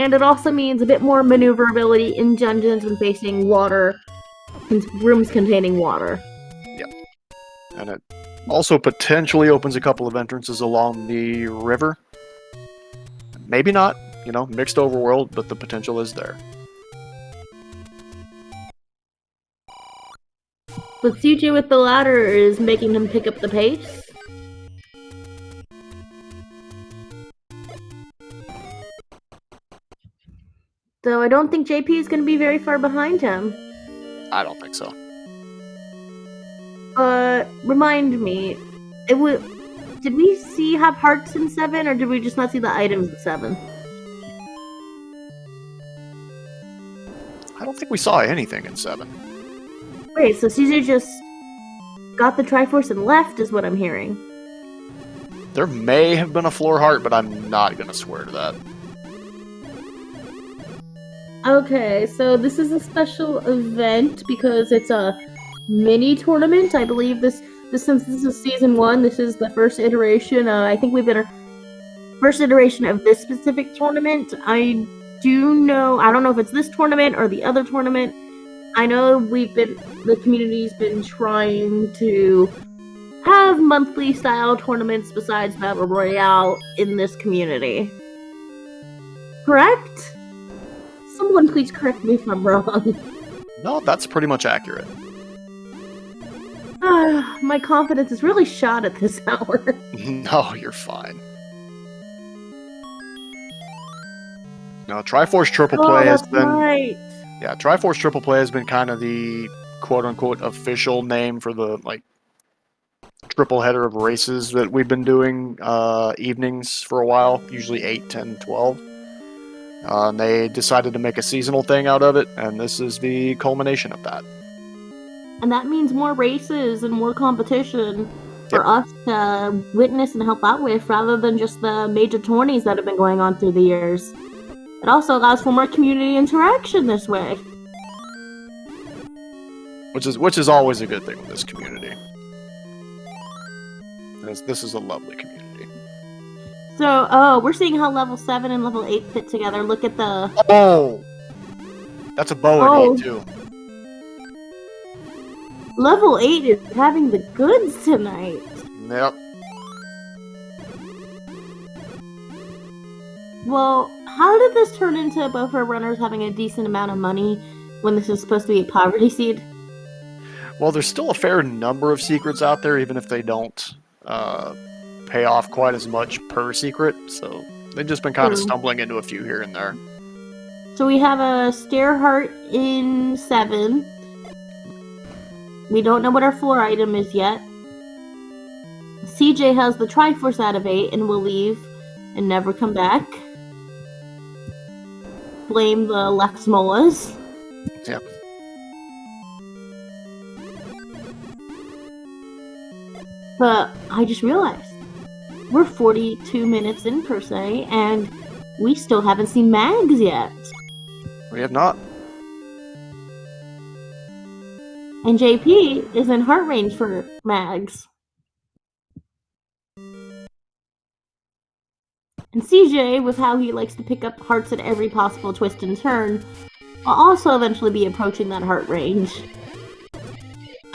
Speaker 1: And it also means a bit more maneuverability in dungeons when facing water, rooms containing water.
Speaker 2: Yep. And it also potentially opens a couple of entrances along the river. Maybe not, you know, mixed overworld, but the potential is there.
Speaker 1: But CJ with the ladder is making him pick up the pace. So I don't think JP is going to be very far behind him.
Speaker 2: I don't think so.
Speaker 1: Remind me, did we have hearts in 7, or did we just not see the items in 7?
Speaker 2: I don't think we saw anything in 7.
Speaker 1: Wait, so CJ just got the Triforce and left, is what I'm hearing.
Speaker 2: There may have been a floor heart, but I'm not going to swear to that.
Speaker 1: Okay, so this is a special event because it's a mini tournament. I believe since this is season 1, this is the first iteration. I think we've been first iteration of this specific tournament. I don't know if it's this tournament or the other tournament. I know the community's been trying to have monthly style tournaments besides Battle Royale in this community. Correct? Someone please correct me if I'm wrong.
Speaker 2: No, that's pretty much accurate.
Speaker 1: My confidence is really shot at this hour.
Speaker 2: No, you're fine. No, Triforce Triple Play has been...
Speaker 1: Right.
Speaker 2: Yeah, Triforce Triple Play has been kind of the quote-unquote official name for the, like, triple header of races that we've been doing evenings for a while, usually 8, 10, 12. And they decided to make a seasonal thing out of it, and this is the culmination of that.
Speaker 1: And that means more races and more competition for us to witness and help out with, rather than just the major tourneys that have been going on through the years. It also allows for more community interaction this way.
Speaker 2: Which is always a good thing with this community. This is a lovely community.
Speaker 1: So, we're seeing how level 7 and level 8 fit together. Look at the...
Speaker 2: Oh! That's a bow in 8, too.
Speaker 1: Level 8 is having the goods tonight.
Speaker 2: Yep.
Speaker 1: Well, how did this turn into both our runners having a decent amount of money when this is supposed to be a poverty seed?
Speaker 2: Well, there's still a fair number of secrets out there, even if they don't pay off quite as much per secret, so they've just been kind of stumbling into a few here and there.
Speaker 1: So we have a Stair Heart in 7. We don't know what our floor item is yet. CJ has the Triforce out of 8 and will leave and never come back. Blame the Lex Molas.
Speaker 2: Yep.
Speaker 1: But I just realized we're 42 minutes in per se, and we still haven't seen Mags yet.
Speaker 2: We have not.
Speaker 1: And JP is in heart range for Mags. And CJ, with how he likes to pick up hearts at every possible twist and turn, will also eventually be approaching that heart range.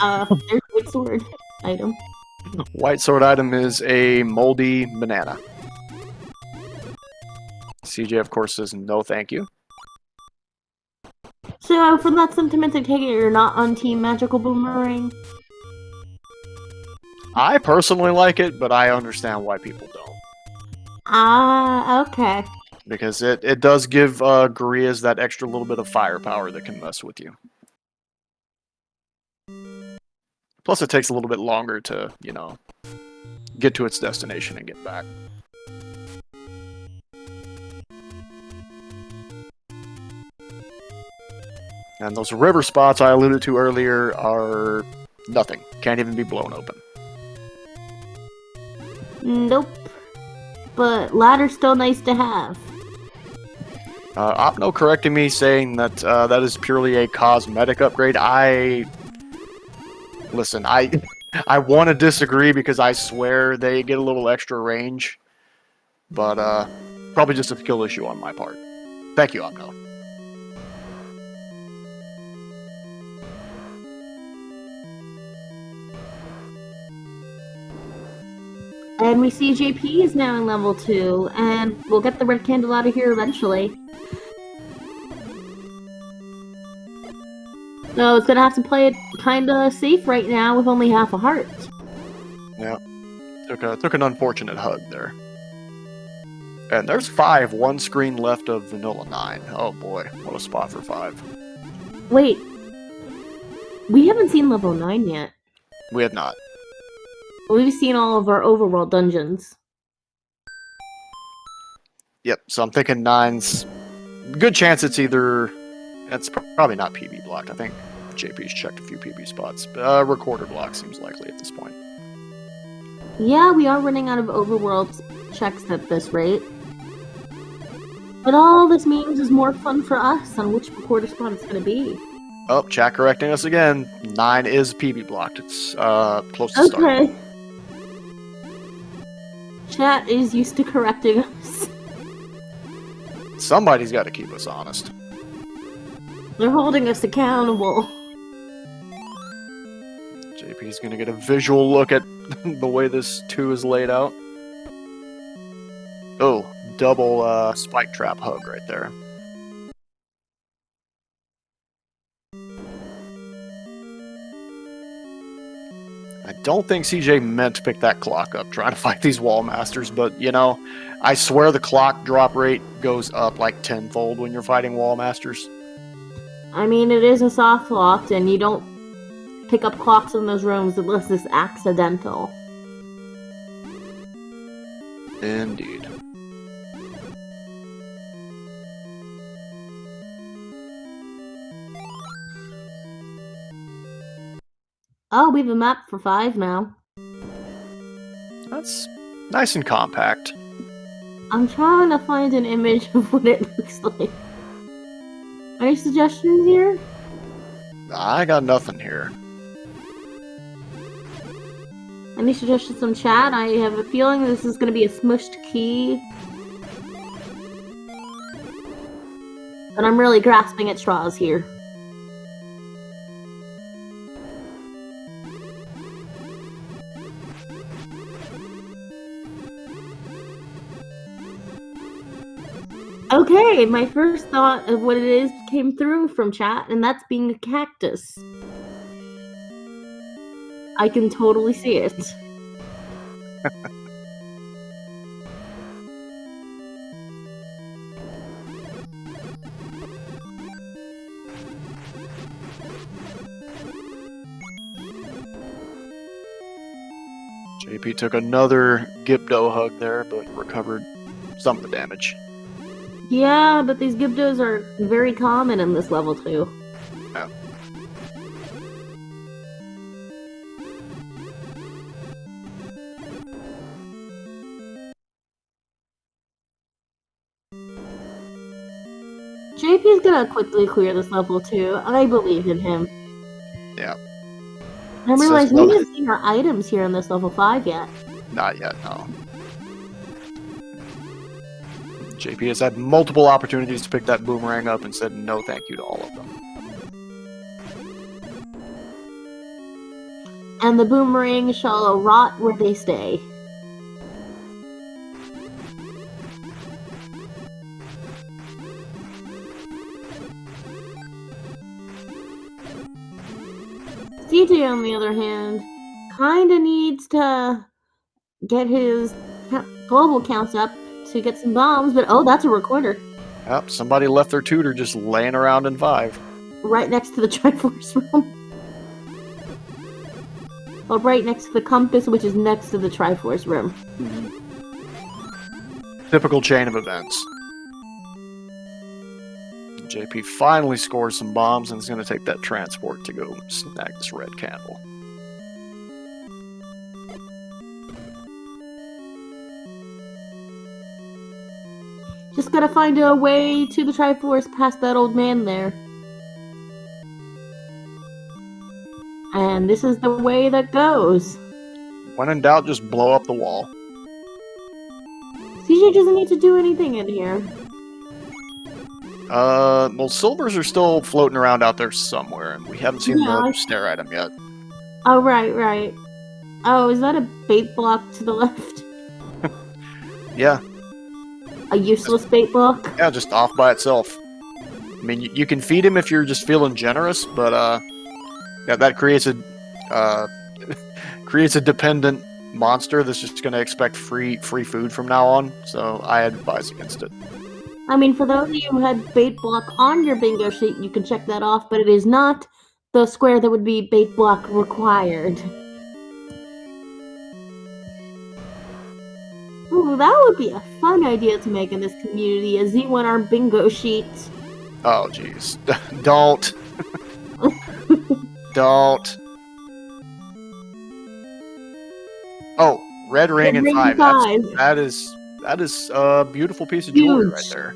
Speaker 1: There's a White Sword item.
Speaker 2: White Sword item is a moldy banana. CJ, of course, says no thank you.
Speaker 1: So, from that sentiment, I take it you're not on Team Magical Boomerang?
Speaker 2: I personally like it, but I understand why people don't.
Speaker 1: Okay.
Speaker 2: Because it does give Gurias that extra little bit of firepower that can mess with you. Plus, it takes a little bit longer to, you know, get to its destination and get back. And those river spots I alluded to earlier are nothing. Can't even be blown open.
Speaker 1: Nope. But ladder's still nice to have.
Speaker 2: Opno correcting me, saying that that is purely a cosmetic upgrade. Listen, I want to disagree because I swear they get a little extra range. But probably just a skill issue on my part. Thank you, Omno.
Speaker 1: And we see JP is now in level 2, and we'll get the red candle out of here eventually. So it's gonna have to play it kinda safe right now with only half a heart.
Speaker 2: Yeah. Took an unfortunate hug there. And there's 5, one screen left of Vanilla 9. Oh boy, what a spot for 5.
Speaker 1: Wait. We haven't seen level 9 yet.
Speaker 2: We had not.
Speaker 1: We've seen all of our overworld dungeons.
Speaker 2: Yep, so I'm thinking 9's... Good chance it's either... It's probably not PB blocked. I think JP's checked a few PB spots. But recorder block seems likely at this point.
Speaker 1: Yeah, we are running out of overworld checks at this rate. But all this means is more fun for us on which recorder spot it's going to be.
Speaker 2: Oh, chat correcting us again. 9 is PB blocked. It's close to start.
Speaker 1: Okay. Chat is used to correcting us.
Speaker 2: Somebody's got to keep us honest.
Speaker 1: They're holding us accountable.
Speaker 2: JP's going to get a visual look at the way this 2 is laid out. Oh, double spike trap hug right there. I don't think CJ meant to pick that clock up trying to fight these wall masters, but you know, I swear the clock drop rate goes up like tenfold when you're fighting wall masters.
Speaker 1: I mean, it is a soft lock, and you don't pick up clocks in those rooms unless it's accidental.
Speaker 2: Indeed.
Speaker 1: Oh, we have a map for 5 now.
Speaker 2: That's nice and compact.
Speaker 1: I'm trying to find an image of what it looks like. Any suggestions here?
Speaker 2: I got nothing here.
Speaker 1: Any suggestions from chat? I have a feeling this is going to be a smushed key. But I'm really grasping at straws here. Okay, my first thought of what it is came through from chat, and that's being a cactus. I can totally see it.
Speaker 2: JP took another Gibdo hug there, but recovered some of the damage.
Speaker 1: Yeah, but these Gibdos are very common in this level too.
Speaker 2: Yeah.
Speaker 1: JP's gonna quickly clear this level too. I believe in him.
Speaker 2: Yeah.
Speaker 1: I realize we haven't seen our items here in this level 5 yet.
Speaker 2: Not yet, no. JP has had multiple opportunities to pick that boomerang up and said no thank you to all of them.
Speaker 1: And the boomerang shall rot where they stay. CJ, on the other hand, kinda needs to get his global counts up to get some bombs, but oh, that's a recorder.
Speaker 2: Yep, somebody left their tutor just laying around in 5.
Speaker 1: Right next to the Triforce room. Well, right next to the compass, which is next to the Triforce room.
Speaker 2: Typical chain of events. JP finally scores some bombs and is going to take that transport to go snag this red candle.
Speaker 1: Just gotta find a way to the Triforce past that old man there. And this is the way that goes.
Speaker 2: When in doubt, just blow up the wall.
Speaker 1: CJ doesn't need to do anything in here.
Speaker 2: Well, silvers are still floating around out there somewhere, and we haven't seen
Speaker 1: Yeah.
Speaker 2: the stare item yet.
Speaker 1: Oh, right. Oh, is that a bait block to the left?
Speaker 2: Yeah.
Speaker 1: A useless bait block?
Speaker 2: Yeah, just off by itself. I mean, you can feed him if you're just feeling generous, but yeah, that creates a dependent monster that's just going to expect free food from now on. So I advise against it.
Speaker 1: I mean, for those of you who had bait block on your bingo sheet, you can check that off, but it is not the square that would be bait block required. Ooh, that would be a fun idea to make in this community, a Z1R bingo sheet.
Speaker 2: Oh, jeez. Don't. Don't. Oh, red ring and 5. That is a beautiful piece of jewelry right there.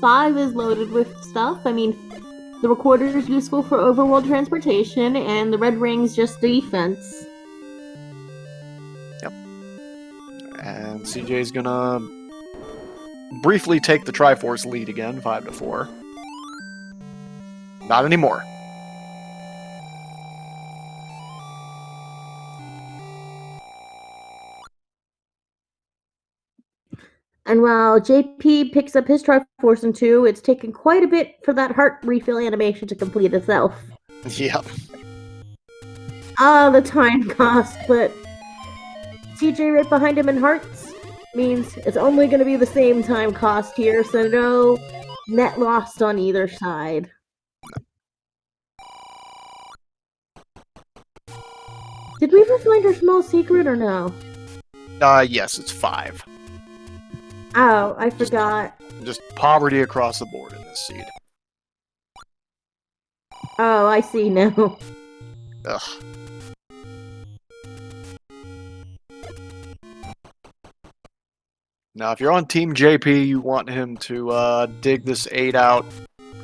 Speaker 1: 5 is loaded with stuff. I mean, the recorder is useful for overworld transportation, and the red ring's just defense.
Speaker 2: Yep. And CJ's gonna briefly take the Triforce lead again, 5-4. Not anymore.
Speaker 1: And while JP picks up his Triforce in 2, it's taken quite a bit for that heart refill animation to complete itself.
Speaker 2: Yep.
Speaker 1: The time cost, but CJ right behind him in hearts means it's only going to be the same time cost here, so no net lost on either side. Did we ever find our small secret or no?
Speaker 2: Yes, it's 5.
Speaker 1: Oh, I forgot.
Speaker 2: Just poverty across the board in this seed.
Speaker 1: Oh, I see now.
Speaker 2: Ugh. Now, if you're on Team JP, you want him to dig this 8 out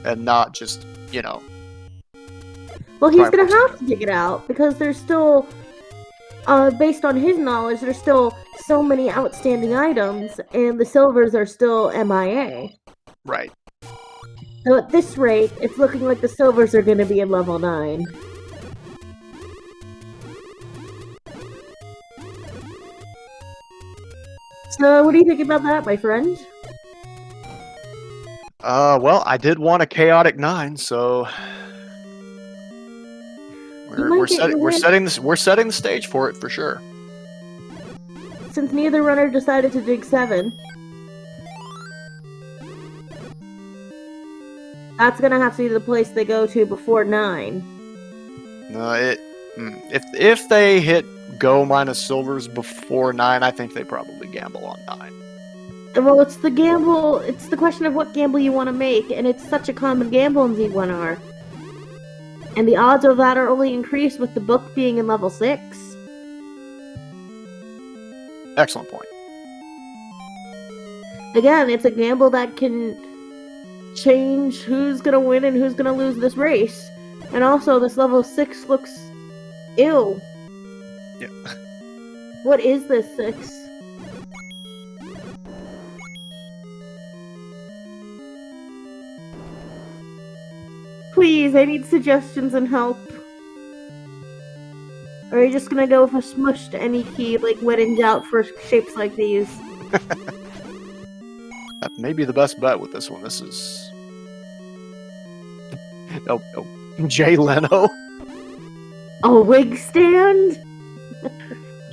Speaker 2: and not just, you know...
Speaker 1: Well, he's gonna have to dig it out, because there's still... based on his knowledge, there's still so many outstanding items, and the silvers are still MIA.
Speaker 2: Right.
Speaker 1: So at this rate, it's looking like the silvers are going to be in level 9. So what do you think about that, my friend?
Speaker 2: Well, I did want a chaotic 9, so... We're setting the stage for it for sure.
Speaker 1: Since neither runner decided to dig 7, that's gonna have to be the place they go to before 9.
Speaker 2: No, if they hit go minus silvers before 9, I think they probably gamble on 9.
Speaker 1: Well, it's the gamble. It's the question of what gamble you want to make, and it's such a common gamble in Z1R. And the odds of that are only increased with the book being in level 6.
Speaker 2: Excellent point.
Speaker 1: Again, it's a gamble that can change who's gonna win and who's gonna lose this race. And also, this level 6 looks ill.
Speaker 2: Yeah.
Speaker 1: What is this 6? Please, I need suggestions and help. Or are you just gonna go with a smushed any key, like when in doubt for shapes like these?
Speaker 2: That may be the best bet with this one. This is... Oh, Jay Leno.
Speaker 1: A wig stand?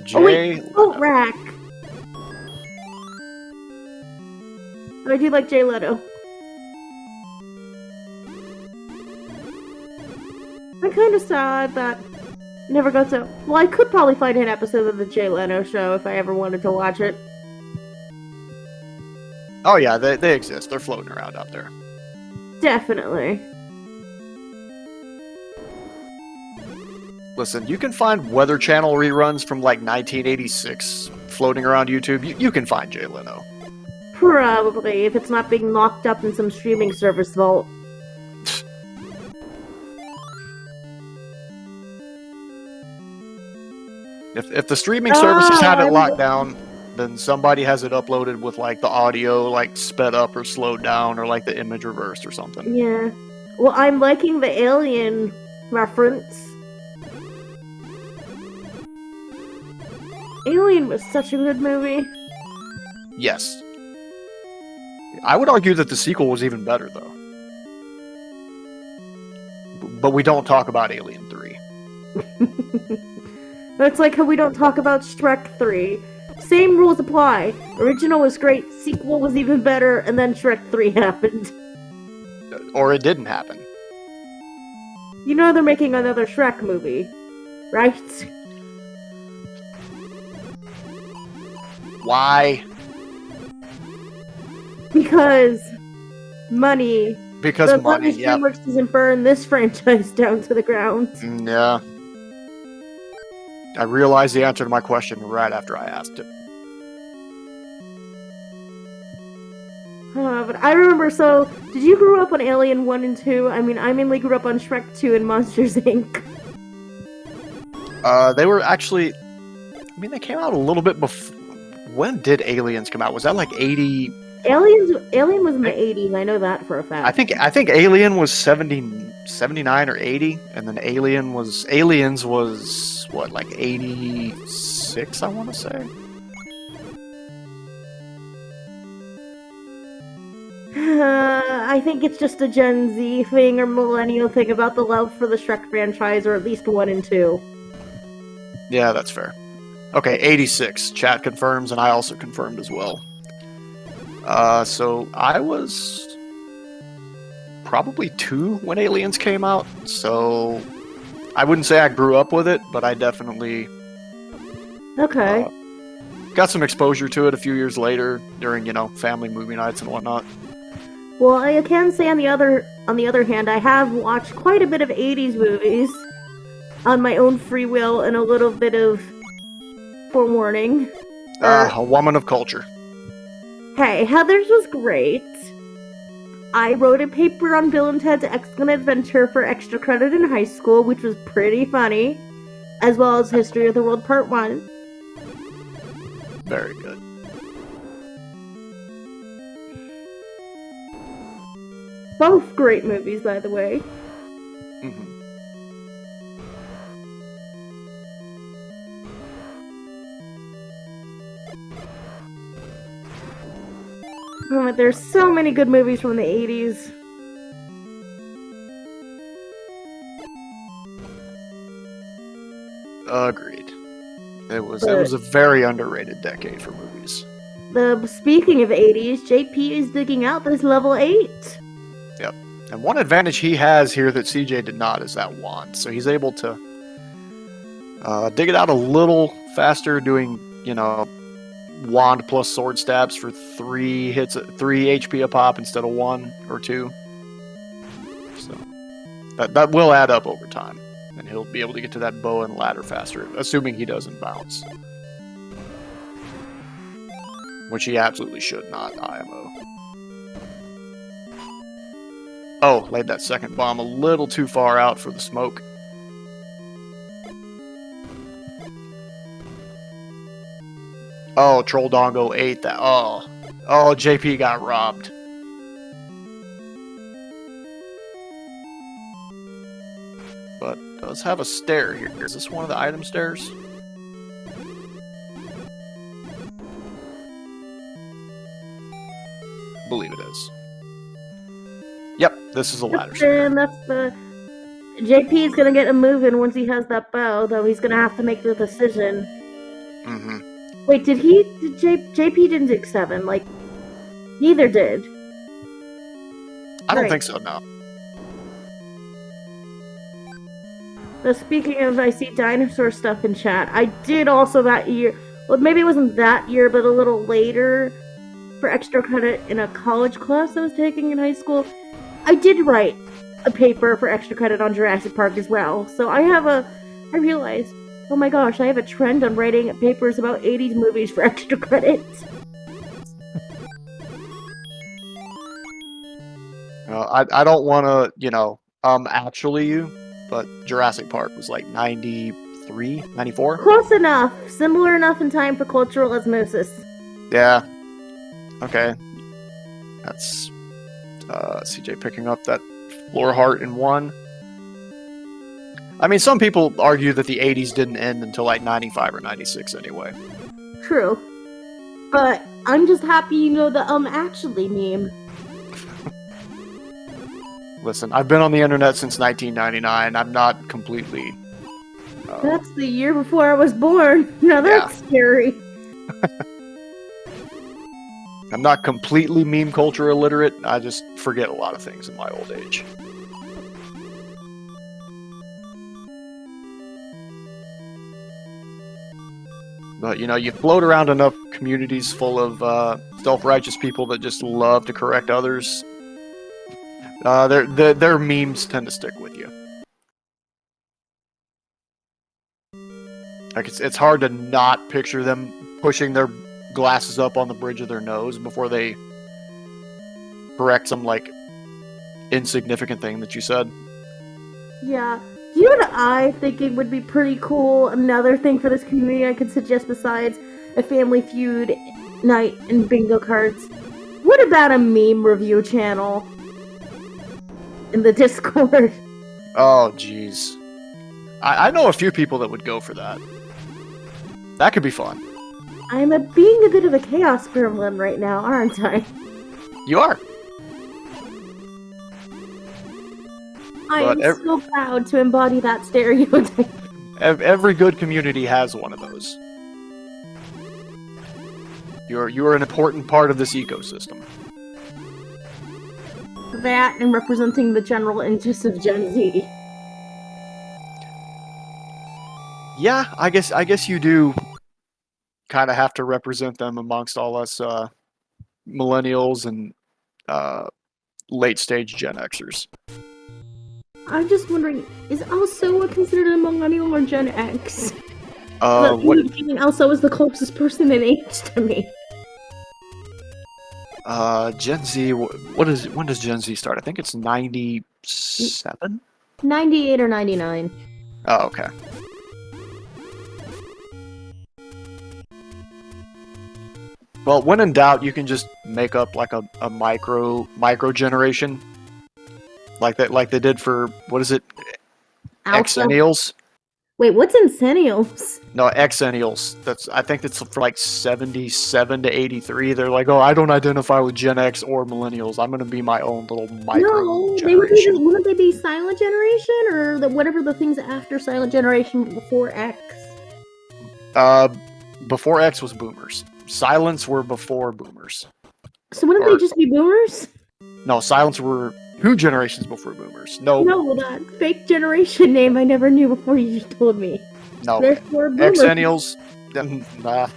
Speaker 2: Jay
Speaker 1: Boat rack. I do like Jay Leno. I'm kind of sad that never got to... Well, I could probably find an episode of the Jay Leno show if I ever wanted to watch it.
Speaker 2: Oh yeah, they exist. They're floating around out there.
Speaker 1: Definitely.
Speaker 2: Listen, you can find Weather Channel reruns from like 1986 floating around YouTube. You can find Jay Leno.
Speaker 1: Probably, if it's not being locked up in some streaming service vault.
Speaker 2: If the streaming services had it locked down, then somebody has it uploaded with like the audio like sped up or slowed down or like the image reversed or something.
Speaker 1: Yeah. Well, I'm liking the Alien reference. Alien was such a good movie.
Speaker 2: Yes. I would argue that the sequel was even better, though. But we don't talk about Alien 3.
Speaker 1: It's like how we don't talk about Shrek 3. Same rules apply. Original was great, sequel was even better, and then Shrek 3 happened.
Speaker 2: Or it didn't happen.
Speaker 1: You know they're making another Shrek movie, right?
Speaker 2: Why?
Speaker 1: Because money.
Speaker 2: Because
Speaker 1: the
Speaker 2: money, yeah.
Speaker 1: DreamWorks doesn't burn this franchise down to the ground.
Speaker 2: Yeah. I realized the answer to my question right after I asked it.
Speaker 1: But I remember, so, did you grow up on Alien 1 and 2? I mean, I mainly grew up on Shrek 2 and Monsters, Inc.
Speaker 2: They were actually... I mean, they came out a little bit before... When did Aliens come out? Was that like 80...
Speaker 1: Alien was in the 80s, I know that for a fact.
Speaker 2: I think Alien was 79 or 80, and then Aliens was what, like 86, I want to say.
Speaker 1: I think it's just a Gen Z thing or millennial thing about the love for the Shrek franchise, or at least 1 and 2.
Speaker 2: Yeah, that's fair. Okay, 86. Chat confirms, and I also confirmed as well. So I was probably 2 when Aliens came out, so I wouldn't say I grew up with it, but I definitely got some exposure to it a few years later during, family movie nights and whatnot.
Speaker 1: Well, I can say on the other hand, I have watched quite a bit of 80s movies on my own free will and a little bit of forewarning.
Speaker 2: A woman of culture.
Speaker 1: Hey, Heather's was great. I wrote a paper on Bill and Ted's Excellent Adventure for extra credit in high school, which was pretty funny, as well as History of the World Part 1.
Speaker 2: Very good.
Speaker 1: Both great movies, by the way.
Speaker 2: Mm-hmm.
Speaker 1: There's so many good movies from the 80s.
Speaker 2: Agreed. It was a very underrated decade for movies.
Speaker 1: Speaking of 80s, JP is digging out this level 8.
Speaker 2: Yep. And one advantage he has here that CJ did not is that wand. So he's able to dig it out a little faster, doing, wand plus sword stabs for 3 hits, 3 HP a pop instead of 1 or 2. So that will add up over time, and he'll be able to get to that bow and ladder faster, assuming he doesn't bounce, which he absolutely should not. IMO. Oh, laid that second bomb a little too far out for the smoke. Oh, Troll Dongo ate that. Oh, JP got robbed. But does have a stair here. Is this one of the item stairs? Believe it is. Yep, this is a ladder stair.
Speaker 1: And that's the... JP's gonna get a move in once he has that bow, though he's gonna have to make the decision.
Speaker 2: Mm-hmm.
Speaker 1: Wait, JP didn't do 7, like, neither did.
Speaker 2: I don't think so, no.
Speaker 1: So speaking of, I see dinosaur stuff in chat. I did also that year, well, maybe it wasn't that year, but a little later, for extra credit in a college class I was taking in high school, I did write a paper for extra credit on Jurassic Park as well. So I realized, oh my gosh, I have a trend on writing papers about 80s movies for extra credit.
Speaker 2: I don't want to, actually but Jurassic Park was like 93 93, 94?
Speaker 1: Close enough. Similar enough in time for cultural osmosis.
Speaker 2: Yeah. Okay. That's CJ picking up that floor heart in 1. I mean, some people argue that the 80s didn't end until like 95 or 96 anyway.
Speaker 1: True. But I'm just happy you know the actually meme.
Speaker 2: Listen, I've been on the internet since 1999. I'm not completely...
Speaker 1: That's the year before I was born. Now that's scary.
Speaker 2: I'm not completely meme culture illiterate. I just forget a lot of things in my old age. But, you know, you float around enough communities full of self-righteous people that just love to correct others. Their memes tend to stick with you. Like, it's hard to not picture them pushing their glasses up on the bridge of their nose before they correct some, like, insignificant thing that you said.
Speaker 1: Yeah. Do you know what I think it would be pretty cool? Another thing for this community I could suggest besides a Family Feud night and bingo cards. What about a meme review channel in the Discord?
Speaker 2: Oh, jeez. I know a few people that would go for that. That could be fun.
Speaker 1: I'm being a bit of a chaos gremlin right now, aren't I?
Speaker 2: You are.
Speaker 1: I am so proud to embody that stereotype.
Speaker 2: Every good community has one of those. You're an important part of this ecosystem.
Speaker 1: That and representing the general interests of Gen Z.
Speaker 2: Yeah, I guess you do kind of have to represent them amongst all us millennials and late stage Gen Xers.
Speaker 1: I'm just wondering, is Elso considered a millennial or Gen X? Elso is the closest person in age to me.
Speaker 2: Gen Z. When does Gen Z start? I think it's 97.
Speaker 1: 98 or 99.
Speaker 2: Oh, okay. Well, when in doubt, you can just make up like a micro generation, like they did for what is it, Xennials?
Speaker 1: Wait, what's Incennials?
Speaker 2: No, Xennials. I think that's for like 77 to 83. They're like, oh, I don't identify with Gen X or millennials. I'm gonna be my own little micro generation.
Speaker 1: Wouldn't they be Silent Generation or whatever the things after Silent Generation before X?
Speaker 2: Before X was Boomers. Silents were before Boomers.
Speaker 1: So wouldn't they just be Boomers?
Speaker 2: No, Silents were 2 generations before Boomers. No,
Speaker 1: that fake generation name I never knew before you just told me.
Speaker 2: No,
Speaker 1: Therefore, Boomers.
Speaker 2: Xennials. Nah.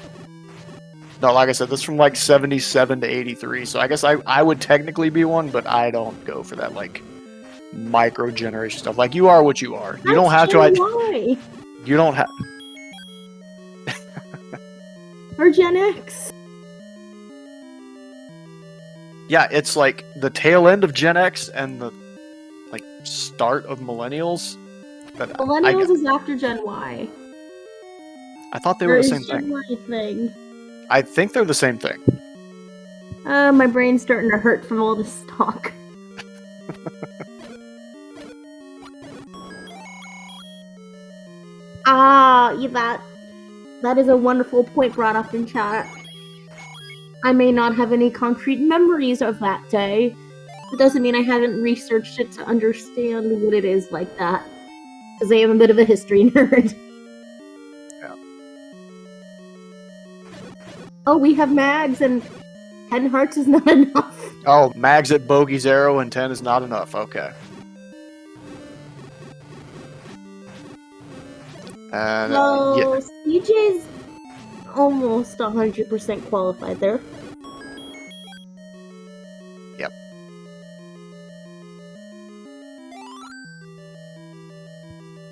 Speaker 2: No, like I said, this is from like 77 to 83. So I guess I would technically be one, but I don't go for that like micro generation stuff. Like you are what you are. You don't have to.
Speaker 1: Why?
Speaker 2: You don't have.
Speaker 1: Or Gen X.
Speaker 2: Yeah, it's like the tail end of Gen X and the like start of millennials. But
Speaker 1: Millennials is after Gen Y.
Speaker 2: I thought they were the same
Speaker 1: thing.
Speaker 2: I think they're the same thing.
Speaker 1: My brain's starting to hurt from all this talk. That is a wonderful point brought up in chat. I may not have any concrete memories of that day. It doesn't mean I haven't researched it to understand what it is like that. Because I am a bit of a history nerd.
Speaker 2: Yeah.
Speaker 1: Oh, we have mags and 10 hearts is not enough.
Speaker 2: Oh, mags at Bogey's arrow and 10 is not enough. Okay.
Speaker 1: So, CJ's almost 100% qualified there.
Speaker 2: Yep.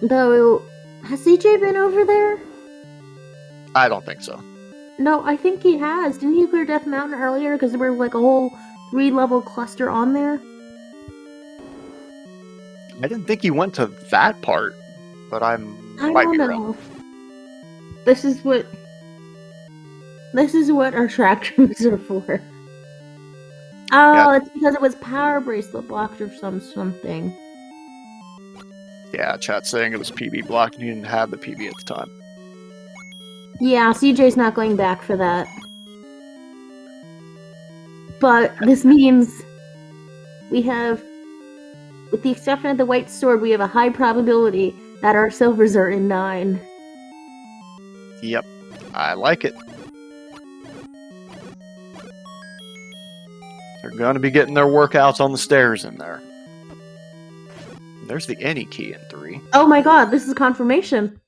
Speaker 1: Though, has CJ been over there?
Speaker 2: I don't think so.
Speaker 1: No, I think he has. Didn't he clear Death Mountain earlier? Because there were like a whole 3-level cluster on there.
Speaker 2: I didn't think he went to that part, but I
Speaker 1: I
Speaker 2: might
Speaker 1: don't
Speaker 2: be
Speaker 1: know.
Speaker 2: wrong.
Speaker 1: This is what our tractors are for. Oh,
Speaker 2: Yeah.
Speaker 1: it's because it was power bracelet blocked or something.
Speaker 2: Yeah, chat saying it was PB blocked and you didn't have the PB at the time.
Speaker 1: Yeah, CJ's not going back for that. But this means we have, with the exception of the white sword, we have a high probability that our silvers are in 9.
Speaker 2: Yep, I like it. They're going to be getting their workouts on the stairs in there. There's the any key in 3.
Speaker 1: Oh my god, this is confirmation.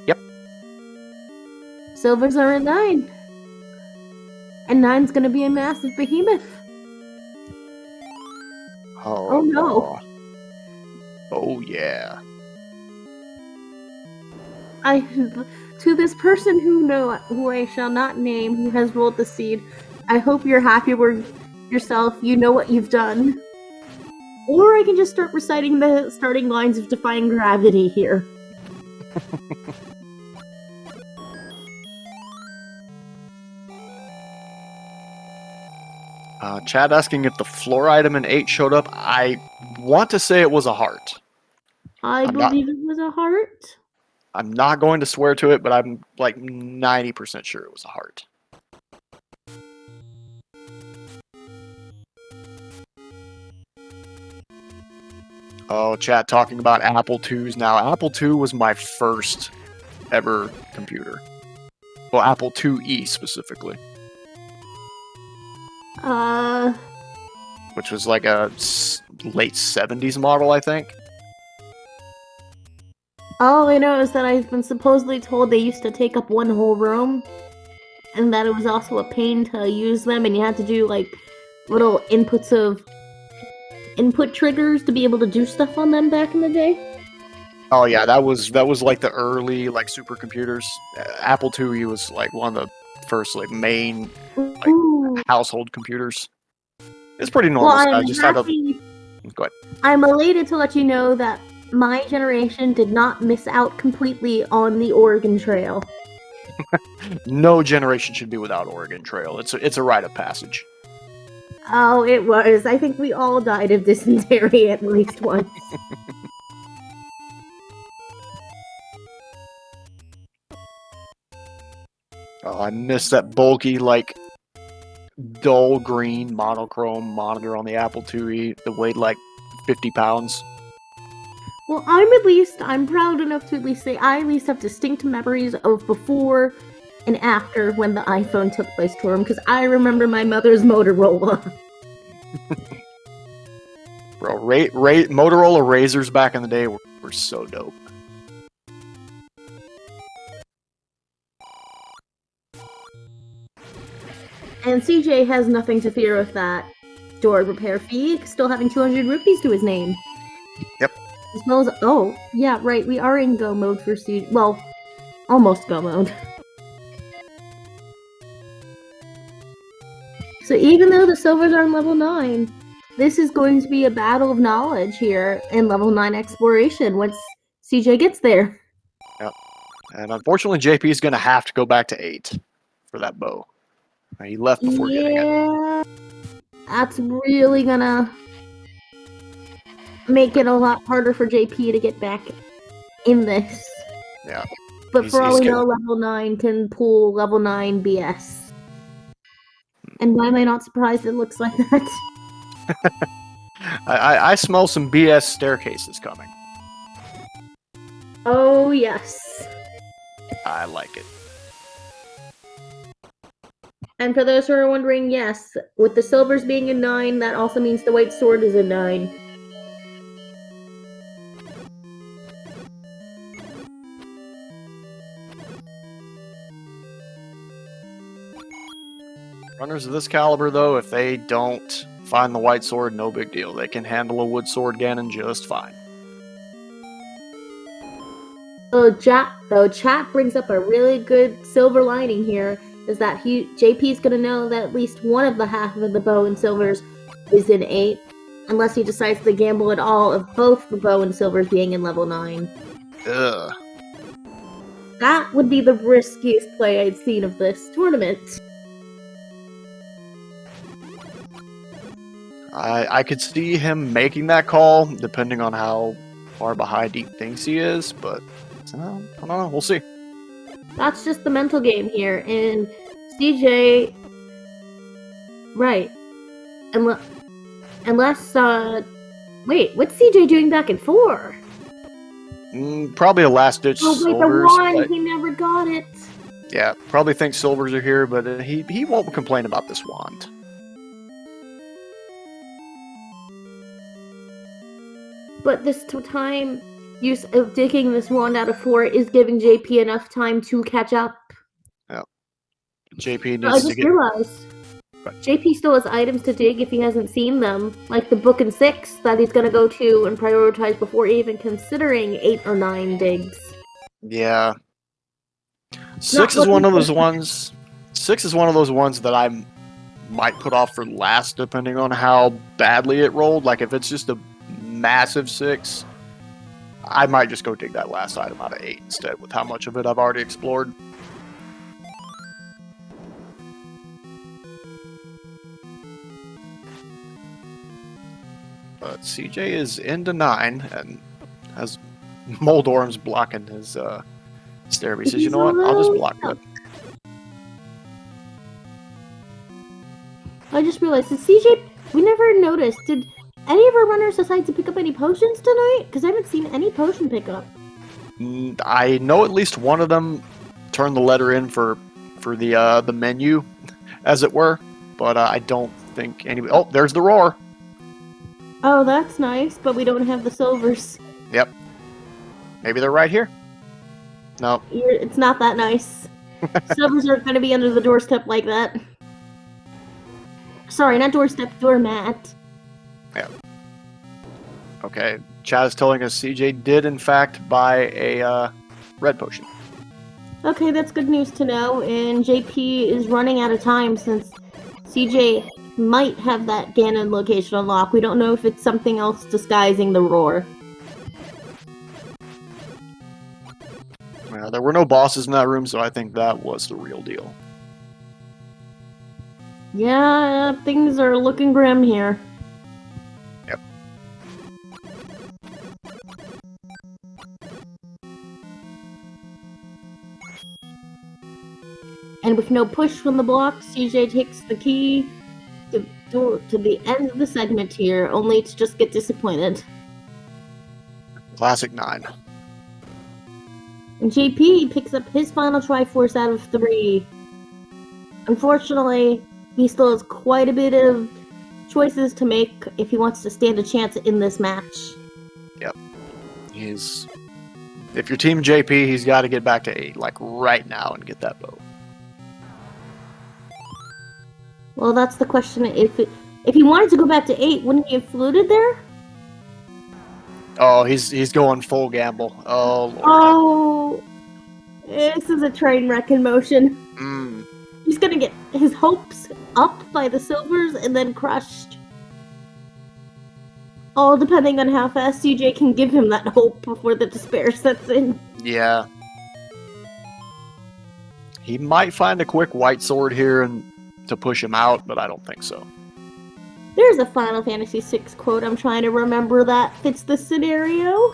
Speaker 2: Yep.
Speaker 1: Silvers are in 9. And 9's gonna be a massive behemoth. Oh no.
Speaker 2: Oh yeah.
Speaker 1: To this person who I shall not name, who has rolled the seed, I hope you're happy with yourself. You know what you've done. Or I can just start reciting the starting lines of Defying Gravity here.
Speaker 2: Chad asking if the floor item in 8 showed up. I want to say it was a heart.
Speaker 1: I believe it was a heart.
Speaker 2: I'm not going to swear to it, but I'm like 90% sure it was a heart. Oh, chat talking about Apple IIs now. Apple II was my first ever computer. Well, Apple IIe specifically. Which was like a late 70s model, I think.
Speaker 1: All I know is that I've been supposedly told they used to take up one whole room, and that it was also a pain to use them, and you had to do like little inputs of input triggers to be able to do stuff on them back in the day.
Speaker 2: Oh yeah, that was like the early like supercomputers. Apple IIe was like one of the first like main like household computers. It's pretty normal.
Speaker 1: Well,
Speaker 2: I just had to go ahead.
Speaker 1: I'm elated to let you know that my generation did not miss out completely on the Oregon Trail.
Speaker 2: No generation should be without Oregon Trail. It's a rite of passage.
Speaker 1: Oh, it was. I think we all died of dysentery at least once.
Speaker 2: Oh, I miss that bulky, like, dull green monochrome monitor on the Apple IIe that weighed like 50 pounds.
Speaker 1: Well, I'm proud enough to at least say I at least have distinct memories of before and after when the iPhone took place to him, because I remember my mother's Motorola.
Speaker 2: Bro, Motorola Razors back in the day were so dope.
Speaker 1: And CJ has nothing to fear with that door repair fee, still having 200 rupees to his name.
Speaker 2: Yep.
Speaker 1: As well as, oh, yeah, right, we are in go mode for CJ. Well, almost go mode. So even though the silvers are in level 9, this is going to be a battle of knowledge here in level 9 exploration once CJ gets there.
Speaker 2: Yep. And unfortunately, JP is going to have to go back to 8 for that bow. He left before getting it.
Speaker 1: Yeah, that's really gonna make it a lot harder for JP to get back in this.
Speaker 2: Yeah.
Speaker 1: But for all we know, level 9 can pull level 9 BS. And why am I not surprised it looks like that?
Speaker 2: I smell some BS staircases coming.
Speaker 1: Oh, yes.
Speaker 2: I like it.
Speaker 1: And for those who are wondering, yes, with the silvers being in 9, that also means the white sword is in 9.
Speaker 2: Runners of this caliber, though, if they don't find the white sword, no big deal. They can handle a wood sword Ganon just fine.
Speaker 1: Chat brings up a really good silver lining here, is that JP's gonna know that at least one of the half of the bow and silvers is in 8, unless he decides to gamble at all of both the bow and silvers being in level 9.
Speaker 2: Ugh.
Speaker 1: That would be the riskiest play I'd seen of this tournament.
Speaker 2: I could see him making that call, depending on how far behind he thinks he is, but I don't know. We'll see.
Speaker 1: That's just the mental game here, and CJ... Right. Unless, wait, what's CJ doing back in 4?
Speaker 2: Probably a last-ditch
Speaker 1: Oh, wait,
Speaker 2: Silvers.
Speaker 1: the 1! He never got it!
Speaker 2: Yeah, probably thinks Silvers are here, but he won't complain about this wand.
Speaker 1: But this time use of digging this wand out of 4 is giving JP enough time to catch up.
Speaker 2: Yeah. JP
Speaker 1: I
Speaker 2: needs to
Speaker 1: just
Speaker 2: get...
Speaker 1: realized JP still has items to dig if he hasn't seen them, like the book in 6 that he's going to go to and prioritize before even considering 8 or 9 digs.
Speaker 2: Yeah. 6 is one of those ones... 6 is one of those ones that I might put off for last, depending on how badly it rolled. Like, if it's just a massive 6, I might just go dig that last item out of 8 instead, with how much of it I've already explored. But CJ is into 9 and has Moldorm's blocking his stair. He says, you know what, I'll just block it.
Speaker 1: I just realized, did CJ... We never noticed, did any of our runners decide to pick up any potions tonight? Because I haven't seen any potion pickup.
Speaker 2: I know at least one of them turned the letter in for the menu, as it were, but I don't think any... Oh, there's the roar!
Speaker 1: Oh, that's nice, but we don't have the silvers.
Speaker 2: Yep. Maybe they're right here? No.
Speaker 1: It's not that nice. Silvers aren't going to be under the doorstep like that. Sorry, not doorstep, doormat.
Speaker 2: Yeah. Okay, Chad is telling us CJ did in fact buy a red potion.
Speaker 1: Okay, that's good news to know, and JP is running out of time since CJ might have that Ganon location unlocked. We don't know if it's something else disguising the roar.
Speaker 2: Yeah, there were no bosses in that room, so I think that was the real deal.
Speaker 1: Yeah, things are looking grim here.
Speaker 2: Yep.
Speaker 1: And with no push from the block, CJ takes the key to the end of the segment here, only to just get disappointed.
Speaker 2: Classic 9.
Speaker 1: And JP picks up his final Triforce out of 3. Unfortunately, he still has quite a bit of choices to make if he wants to stand a chance in this match.
Speaker 2: Yep. If you're Team JP, he's got to get back to 8, like right now, and get that bow.
Speaker 1: Well, that's the question. If he wanted to go back to 8, wouldn't he have fluted there?
Speaker 2: Oh, he's going full gamble. Oh, Lord.
Speaker 1: Oh, this is a train wreck in motion. He's gonna get his hopes up by the silvers and then crushed. All depending on how fast CJ can give him that hope before the despair sets in.
Speaker 2: Yeah. He might find a quick white sword here to push him out, but I don't think so.
Speaker 1: There's a Final Fantasy VI quote I'm trying to remember that fits the scenario,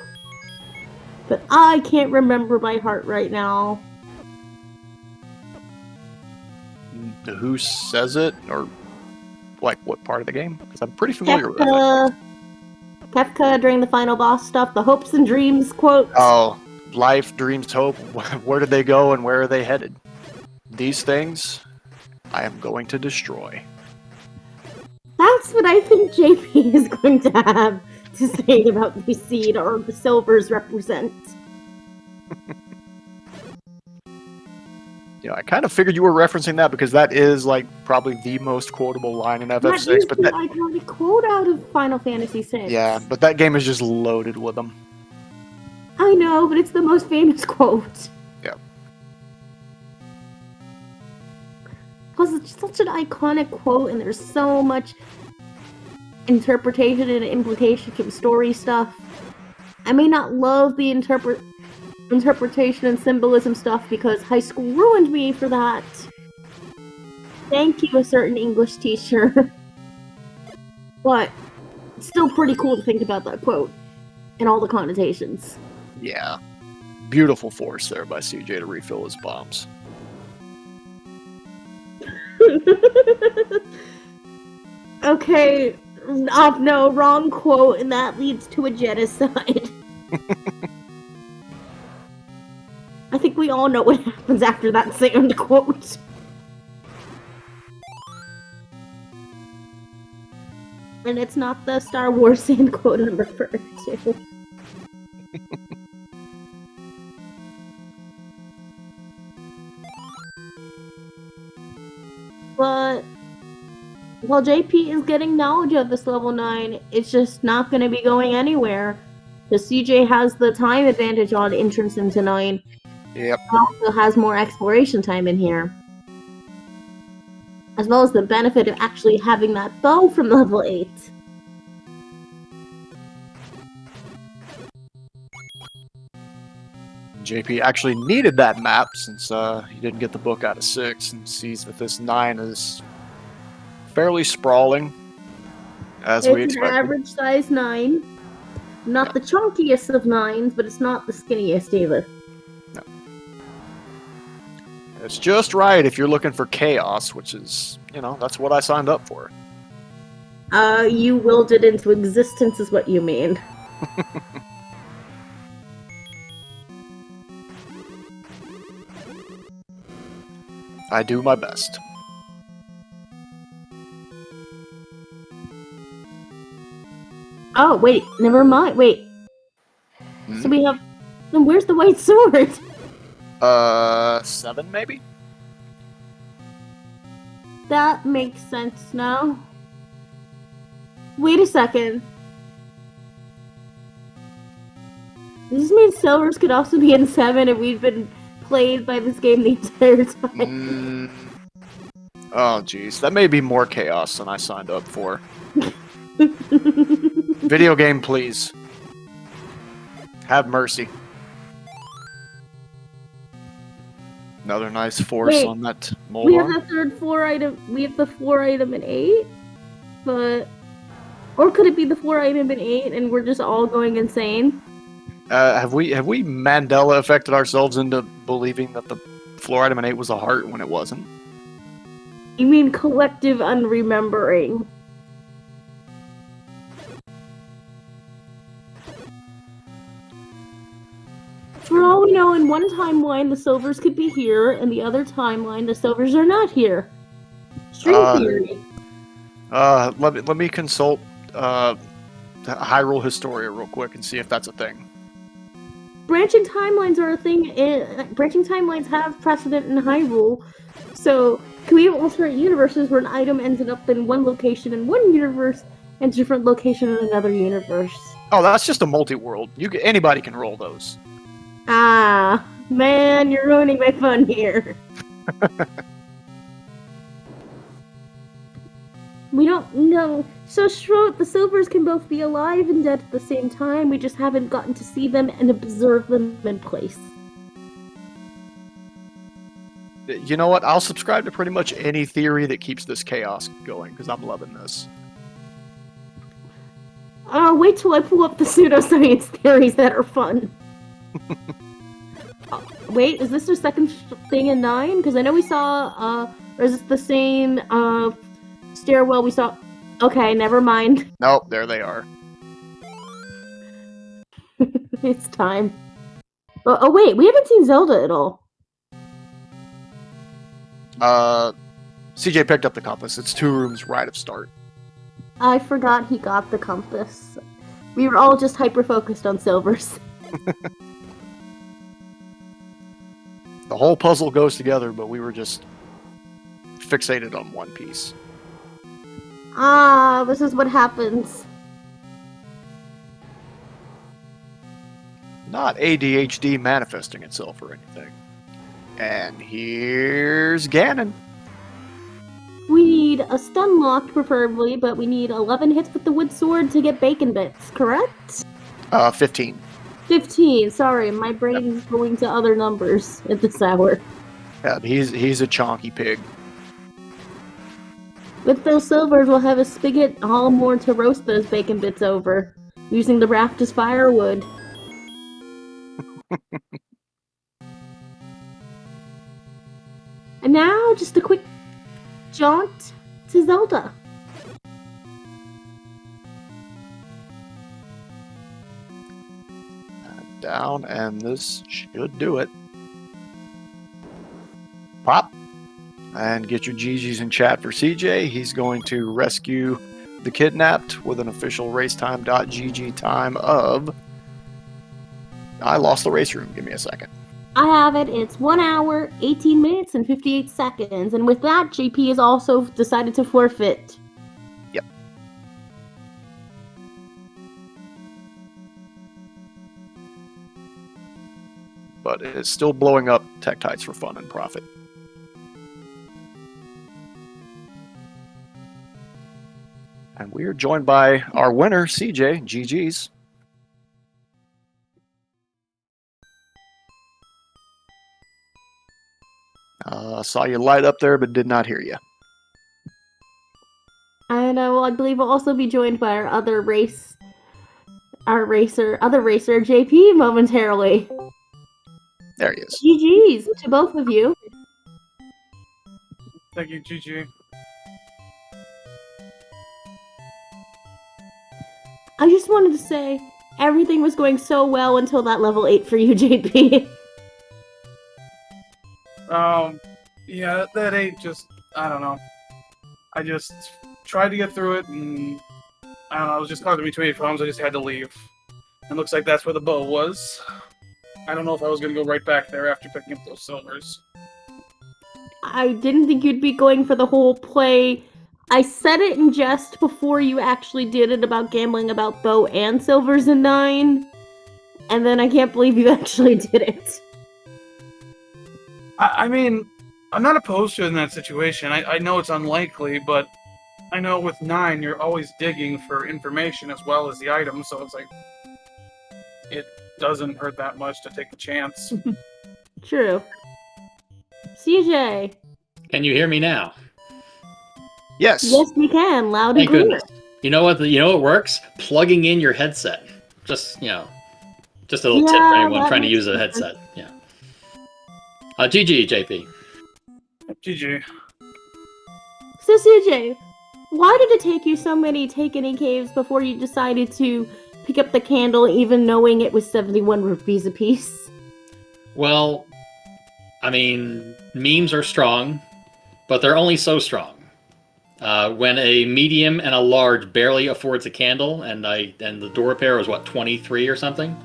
Speaker 1: but I can't remember by heart right now.
Speaker 2: Who says it, or like what part of the game? Because I'm pretty familiar with that.
Speaker 1: Kefka during the final boss stuff, the hopes and dreams quote.
Speaker 2: Oh, life, dreams, hope. Where did they go and where are they headed? These things I am going to destroy.
Speaker 1: That's what I think JP is going to have to say about the seed or the silvers represent.
Speaker 2: Yeah, I kind of figured you were referencing that because that is like probably the most quotable line in FF6.
Speaker 1: That is
Speaker 2: but
Speaker 1: the iconic quote out of Final Fantasy VI.
Speaker 2: Yeah, but that game is just loaded with them.
Speaker 1: I know, but it's the most famous quote.
Speaker 2: Yeah.
Speaker 1: Plus, it's such an iconic quote, and there's so much interpretation and implication from story stuff. I may not love the interpretation and symbolism stuff because high school ruined me for that. Thank you, a certain English teacher. But it's still pretty cool to think about that quote and all the connotations.
Speaker 2: Yeah. Beautiful force there by CJ to refill his bombs.
Speaker 1: Okay, no, wrong quote, and that leads to a genocide. I think we all know what happens after that second quote. And it's not the Star Wars sand quote I'm referring to. But while JP is getting knowledge of this level 9, it's just not going to be going anywhere. Because CJ has the time advantage on entrance into 9.
Speaker 2: Yep.
Speaker 1: Also has more exploration time in here. As well as the benefit of actually having that bow from level 8.
Speaker 2: JP actually needed that map since he didn't get the book out of 6 and sees that this 9 is fairly sprawling, as we expected.
Speaker 1: It's an average size 9. Not the chunkiest of 9s, but it's not the skinniest either.
Speaker 2: No. It's just right if you're looking for chaos, which is, that's what I signed up for.
Speaker 1: You willed it into existence is what you mean.
Speaker 2: I do my best.
Speaker 1: Oh, wait, never mind. Wait. So we have... Then where's the white sword?
Speaker 2: 7 maybe?
Speaker 1: That makes sense now. Wait a second. Does this mean silvers could also be in 7 and we've been played by this game the entire time?
Speaker 2: Oh, jeez. That may be more chaos than I signed up for. Video game, please. Have mercy. Another nice force on that Moldar.
Speaker 1: We have the third 4 item. We have the 4 item in 8, but or could it be the 4 item in 8 and we're just all going insane?
Speaker 2: Have we Mandela affected ourselves into believing that the floor item in 8 was a heart when it wasn't?
Speaker 1: You mean collective unremembering? For all we know, in one timeline, the silvers could be here, and the other timeline, the silvers are not here. String theory.
Speaker 2: Let me consult Hyrule Historia real quick and see if that's a thing.
Speaker 1: Branching timelines are a thing. Branching timelines have precedent in Hyrule. So, can we have alternate universes where an item ended up in one location in one universe and a different location in another universe?
Speaker 2: Oh, that's just a multi-world. Anybody can roll those.
Speaker 1: Ah, man, you're ruining my fun here. We don't know. So, Shroud, the silvers can both be alive and dead at the same time. We just haven't gotten to see them and observe them in place.
Speaker 2: You know what? I'll subscribe to pretty much any theory that keeps this chaos going, because I'm loving this.
Speaker 1: Wait till I pull up the pseudoscience theories that are fun. Wait, is this the second thing in 9? Because I know we saw, or is this the same, stairwell we saw? Okay, never mind.
Speaker 2: Nope, there they are.
Speaker 1: It's time. Oh, wait, we haven't seen Zelda at all.
Speaker 2: CJ picked up the compass. It's 2 rooms right of start.
Speaker 1: I forgot he got the compass. We were all just hyper-focused on silvers.
Speaker 2: The whole puzzle goes together, but we were just fixated on one piece.
Speaker 1: Ah, this is what happens.
Speaker 2: Not ADHD manifesting itself or anything. And here's Ganon.
Speaker 1: We need a stun lock, preferably, but we need 11 hits with the wood sword to get bacon bits, correct?
Speaker 2: 15.
Speaker 1: 15. Sorry, my brain's going to other numbers at this hour.
Speaker 2: Yeah, he's a chonky pig.
Speaker 1: With those silvers, we'll have a spigot all more to roast those bacon bits over, using the raft as firewood. And now, just a quick jaunt to Zelda.
Speaker 2: Down, and this should do it. Pop. And get your GGs in chat for CJ. He's going to rescue the kidnapped with an official racetime.gg time of... I lost the race room. Give me a second.
Speaker 1: I have it. It's 1 hour, 18 minutes, and 58 seconds. And with that, JP has also decided to forfeit.
Speaker 2: Yep. But it's still blowing up Tektites for fun and profit. And we are joined by our winner, CJ. GG's. Saw you light up there, but did not hear you.
Speaker 1: And I believe we'll also be joined by our other racer, JP, momentarily.
Speaker 2: There he is.
Speaker 1: GG's to both of you.
Speaker 3: Thank you, GG.
Speaker 1: I just wanted to say, everything was going so well until that level 8 for you, JP.
Speaker 3: Yeah, that 8 just, I don't know. I just tried to get through it, and I don't know, I was just causing me too many problems, I just had to leave. And looks like that's where the bow was. I don't know if I was going to go right back there after picking up those silvers.
Speaker 1: I didn't think you'd be going for the whole play. I said it in jest before you actually did it about gambling about bow and silvers in 9. And then I can't believe you actually did it.
Speaker 3: I mean, I'm not opposed to it in that situation. I know it's unlikely, but I know with 9, you're always digging for information as well as the items, so it's like, it doesn't hurt that much to take the chance.
Speaker 1: True. CJ.
Speaker 4: Can you hear me now?
Speaker 2: Yes.
Speaker 1: Yes, we can. Loud and
Speaker 4: Thank
Speaker 1: clear.
Speaker 4: goodness. You know what? You know what works? Plugging in your headset. Just a little tip for anyone trying to use a headset. Yeah. GG, JP.
Speaker 3: GG.
Speaker 1: So CJ, why did it take you so many take any caves before you decided to pick up the candle, even knowing it was 71 rupees a piece?
Speaker 4: Well, I mean, memes are strong, but they're only so strong. When a medium and a large barely affords a candle, and the door pair was what, 23 or something,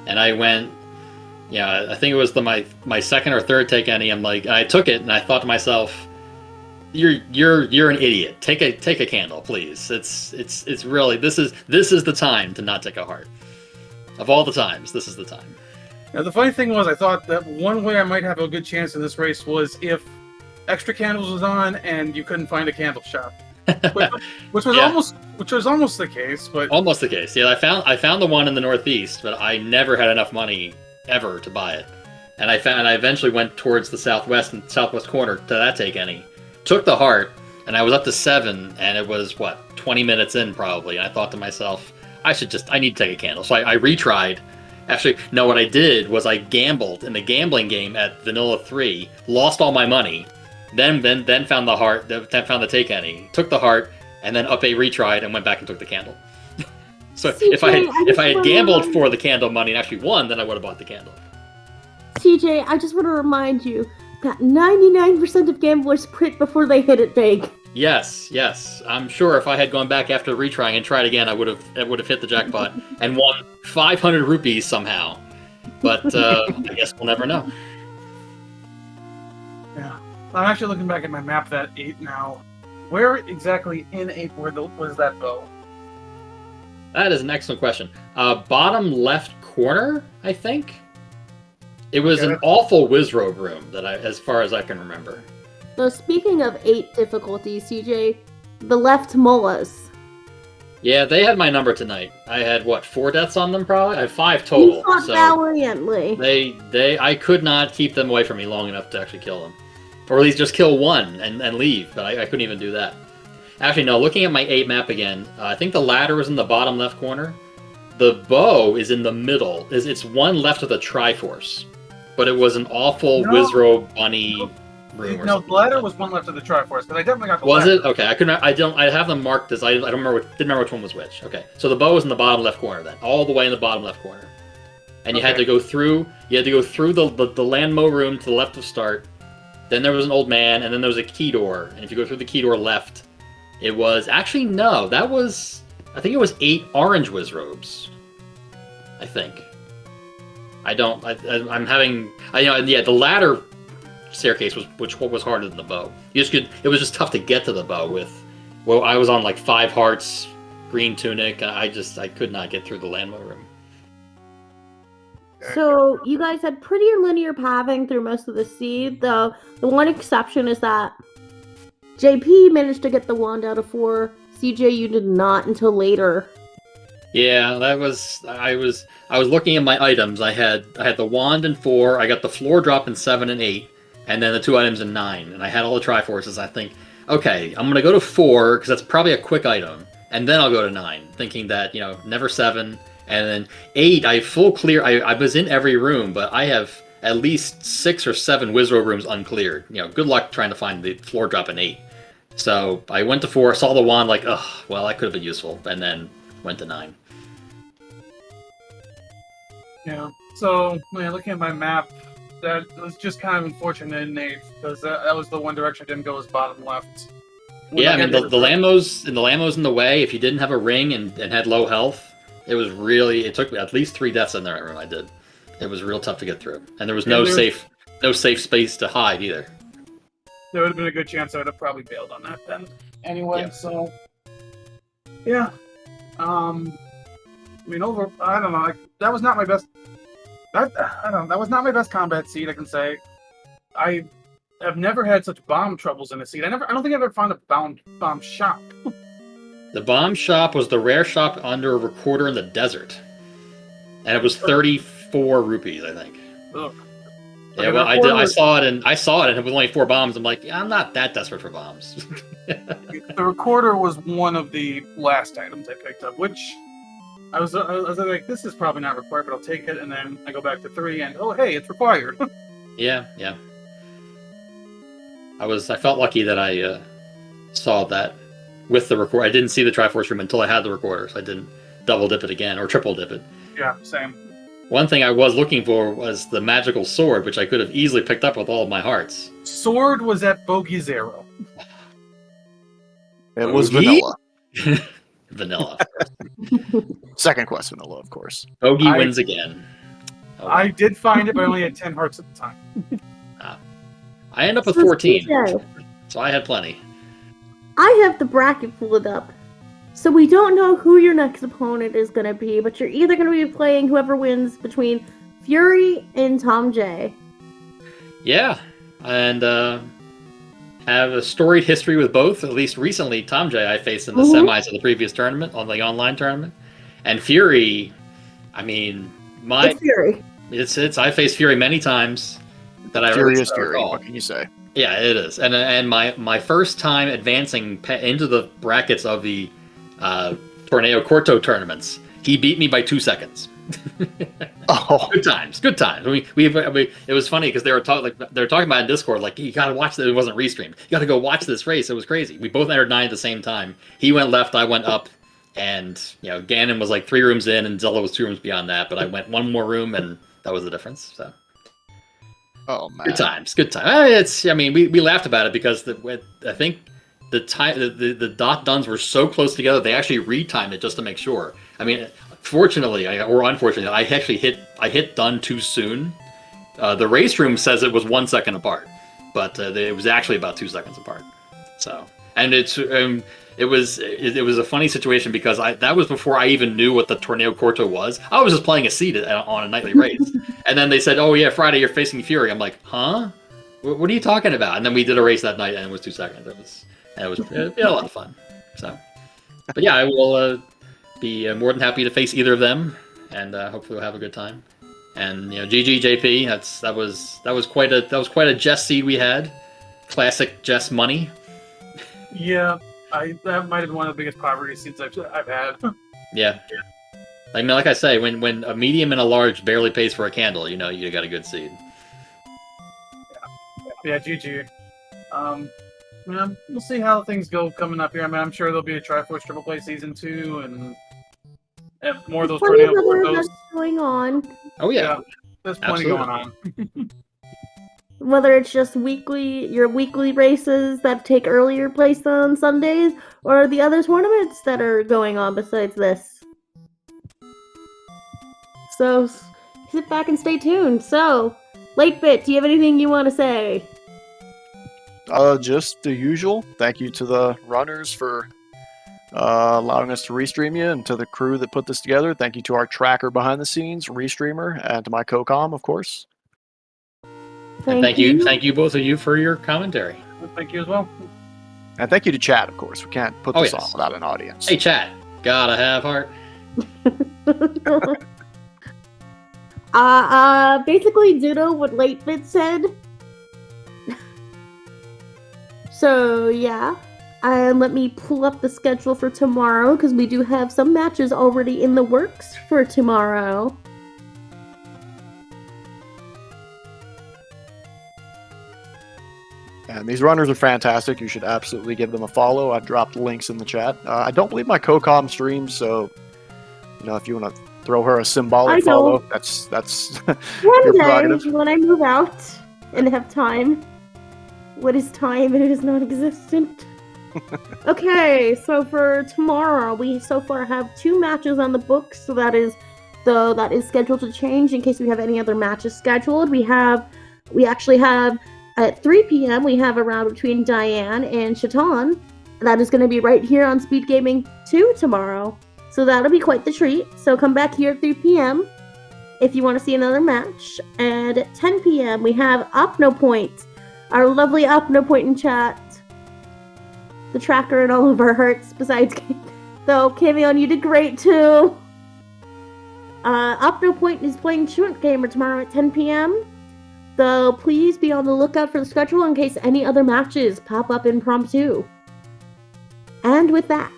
Speaker 4: and I went, I think it was my second or third take any. I'm like, I took it and I thought to myself, you're an idiot. Take a candle, please. It's really this is the time to not take a heart. Of all the times, this is the time.
Speaker 3: Now the funny thing was, I thought that one way I might have a good chance in this race was if extra candles was on and you couldn't find a candle shop, which was almost the case. But
Speaker 4: almost the case. Yeah, I found the one in the Northeast, but I never had enough money ever to buy it. And I eventually went towards the southwest corner to that take any. Took the heart, and I was up to 7, and it was, 20 minutes in probably, and I thought to myself, I need to take a candle. So I retried. Actually, no, what I did was I gambled in the gambling game at Vanilla 3, lost all my money, then found the heart, then found the take any, took the heart, and then up a retried and went back and took the candle. So
Speaker 1: CJ,
Speaker 4: if I had gambled for the candle money and actually won, then I would have bought the candle.
Speaker 1: CJ, I just want to remind you that 99% of gamblers quit before they hit it big.
Speaker 4: Yes. I'm sure if I had gone back after retrying and tried again, I would have hit the jackpot and won 500 rupees somehow. But I guess we'll never know.
Speaker 3: Yeah, I'm actually looking back at my map. That 8 now. Where exactly in 8 was that bow?
Speaker 4: That is an excellent question. Bottom left corner, I think. It was an awful Wizrobe room as far as I can remember.
Speaker 1: So speaking of 8 difficulties, CJ, the left mullahs.
Speaker 4: Yeah, they had my number tonight. I had what, 4 deaths on them probably? I have 5 total.
Speaker 1: You fought
Speaker 4: So
Speaker 1: valiantly.
Speaker 4: I could not keep them away from me long enough to actually kill them. Or at least just kill one and leave, but I couldn't even do that. Actually, no, looking at my 8 map again, I think the ladder was in the bottom left corner. The bow is in the middle. It's one left of the Triforce. But it was an awful Wizrobe bunny room.
Speaker 3: No, the ladder was one left of the Triforce, because I definitely got the
Speaker 4: Was
Speaker 3: ladder.
Speaker 4: it? Okay, I have them marked as I don't remember. Didn't remember which one was which. Okay, so the bow was in the bottom left corner then, all the way in the bottom left corner, and you had to go through. You had to go through the landmo room to the left of start. Then there was an old man, and then there was a key door. And if you go through the key door left, it was actually no. That was I think it was 8 orange Wizrobes. I think. I'm having. The ladder staircase was harder than the bow. It was just tough to get to the bow with. Well, I was on like 5 hearts, green tunic. I could not get through the landmo room.
Speaker 1: So you guys had pretty linear pathing through most of the seed, though the one exception is that JP managed to get the wand out of 4. CJ, you did not until later.
Speaker 4: Yeah, I was looking at my items. I had the wand in 4. I got the floor drop in 7 and 8. And then the 2 items in 9, and I had all the Triforces. I think, okay, I'm gonna go to 4 because that's probably a quick item, and then I'll go to 9, thinking that never 7, and then 8. I full clear. I was in every room, but I have at least 6 or 7 Wizrobe rooms uncleared. Good luck trying to find the floor drop in 8. So I went to 4, saw the wand, like, oh, well, that could have been useful, and then went to 9.
Speaker 3: Yeah. So looking at my map. That was just kind of unfortunate in 8, because that was the one direction I didn't go, was bottom left.
Speaker 4: Yeah, I mean, the Lambos in the way, if you didn't have a ring and had low health, it took at least 3 deaths in that room I did. It was real tough to get through. And there was no safe space to hide either.
Speaker 3: There would have been a good chance I would have probably bailed on that then. Anyway,
Speaker 4: Yeah.
Speaker 3: So... Yeah. I don't know, that was not my best... that was not my best combat seed, I can say. I have never had such bomb troubles in a seed. I don't think I've ever found a bomb shop.
Speaker 4: The bomb shop was the rare shop under a recorder in the desert. And it was 34 rupees, I think.
Speaker 3: Ugh.
Speaker 4: Yeah, well, I saw it and it was only 4 bombs. I'm like, yeah, I'm not that desperate for bombs.
Speaker 3: The recorder was one of the last items I picked up, which I was like, this is probably not required, but I'll take it. And then I go back to 3, and oh, hey, it's required.
Speaker 4: Yeah. I felt lucky that I saw that with the recorder. I didn't see the Triforce room until I had the recorder, so I didn't double dip it again or triple dip it.
Speaker 3: Yeah, same.
Speaker 4: One thing I was looking for was the magical sword, which I could have easily picked up with all of my hearts.
Speaker 3: Sword was at Bogey 0.
Speaker 2: It was
Speaker 4: Bogey?
Speaker 2: vanilla.
Speaker 4: Vanilla.
Speaker 2: Second quest vanilla, of course.
Speaker 4: Bogey wins again. Oh.
Speaker 3: I did find it, but I only had 10 hearts at the time.
Speaker 4: I ended up with 14, so I had plenty.
Speaker 1: I have the bracket pulled up. So we don't know who your next opponent is going to be, but you're either going to be playing whoever wins between Fury and Tom J.
Speaker 4: Yeah, and have a storied history with both. At least recently, Tom J I faced in the semis of the previous tournament, on the online tournament. And Fury, I mean,
Speaker 1: It's Fury.
Speaker 4: I faced Fury many times.
Speaker 2: Fury is Fury. What can you say?
Speaker 4: Yeah, it is. And my first time advancing into the brackets of the Torneo Corto tournaments, he beat me by 2 seconds.
Speaker 2: Oh,
Speaker 4: Good times. It was funny because they were talking about in Discord, like, you gotta watch this. It wasn't restreamed. You gotta go watch this race. It was crazy. We both entered 9 at the same time. He went left, I went up, and Ganon was like 3 rooms in, and Zelda was 2 rooms beyond that. But I went 1 more room, and that was the difference. So.
Speaker 2: Oh man.
Speaker 4: Good times. We laughed about it because I think the dot duns were so close together they actually retimed it just to make sure. I mean, fortunately or unfortunately, I actually hit done too soon. The race room says it was 1 second apart, but it was actually about 2 seconds apart. So, and it was a funny situation because that was before I even knew what the Torneo Corto was. I was just playing a seed on a nightly race, and then they said, "Oh yeah, Friday you're facing Fury." I'm like, "Huh? What are you talking about?" And then we did a race that night, and it was 2 seconds. It was a lot of fun. So But yeah, I will be more than happy to face either of them, and hopefully we'll have a good time. And GG JP. That was quite a Jess seed we had. Classic Jess money.
Speaker 3: Yeah, that might have been one of the biggest poverty seeds I've had.
Speaker 4: Yeah. Like I say, when a medium and a large barely pays for a candle, you got a good seed.
Speaker 3: Yeah, GG. We'll see how things go coming up here. I mean, I'm sure there'll be a Triforce Triple Play Season 2 and more of those tornado board
Speaker 1: going on.
Speaker 4: Oh yeah,
Speaker 3: there's plenty going on.
Speaker 1: Whether it's just your weekly races that take earlier place on Sundays, or the other tournaments that are going on besides this. So sit back and stay tuned. So, Latebit, do you have anything you want to say?
Speaker 2: Just the usual. Thank you to the runners for allowing us to restream you, and to the crew that put this together. Thank you to our tracker behind the scenes, Restreamer, and to my co-com, of course.
Speaker 4: Thank you both of you for your commentary.
Speaker 3: Thank you as well.
Speaker 2: And thank you to chat, of course. We can't put this on without an audience.
Speaker 4: Hey, chat. Gotta have heart.
Speaker 1: Basically ditto what Latebit said. So, yeah. And let me pull up the schedule for tomorrow, because we do have some matches already in the works for tomorrow.
Speaker 2: And these runners are fantastic. You should absolutely give them a follow. I've dropped links in the chat. I don't believe my co-com streams, so if you want to throw her a symbolic follow, that's your prerogative.
Speaker 1: One day, when I move out and have time. What is time? It is non-existent. Okay, so for tomorrow, we so far have 2 matches on the books. So that is scheduled to change in case we have any other matches scheduled. We actually have at 3 p.m. we have a round between Diane and Shaitan. That is going to be right here on SpeedGaming 2 tomorrow. So that'll be quite the treat. So come back here at 3 p.m. if you want to see another match. And at 10 p.m. we have OpnoPoint, our lovely OpnoPoint in chat. The tracker and all of our hearts, besides though Kavion, you did great too. OpnoPoint is playing Truant Gamer tomorrow at 10 p.m. So please be on the lookout for the schedule in case any other matches pop up impromptu. And with that,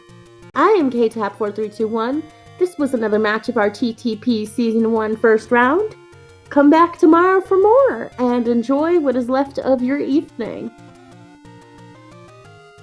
Speaker 1: I am KTAP4321. This was another match of our TTP Season 1 first round. Come back tomorrow for more, and enjoy what is left of your evening.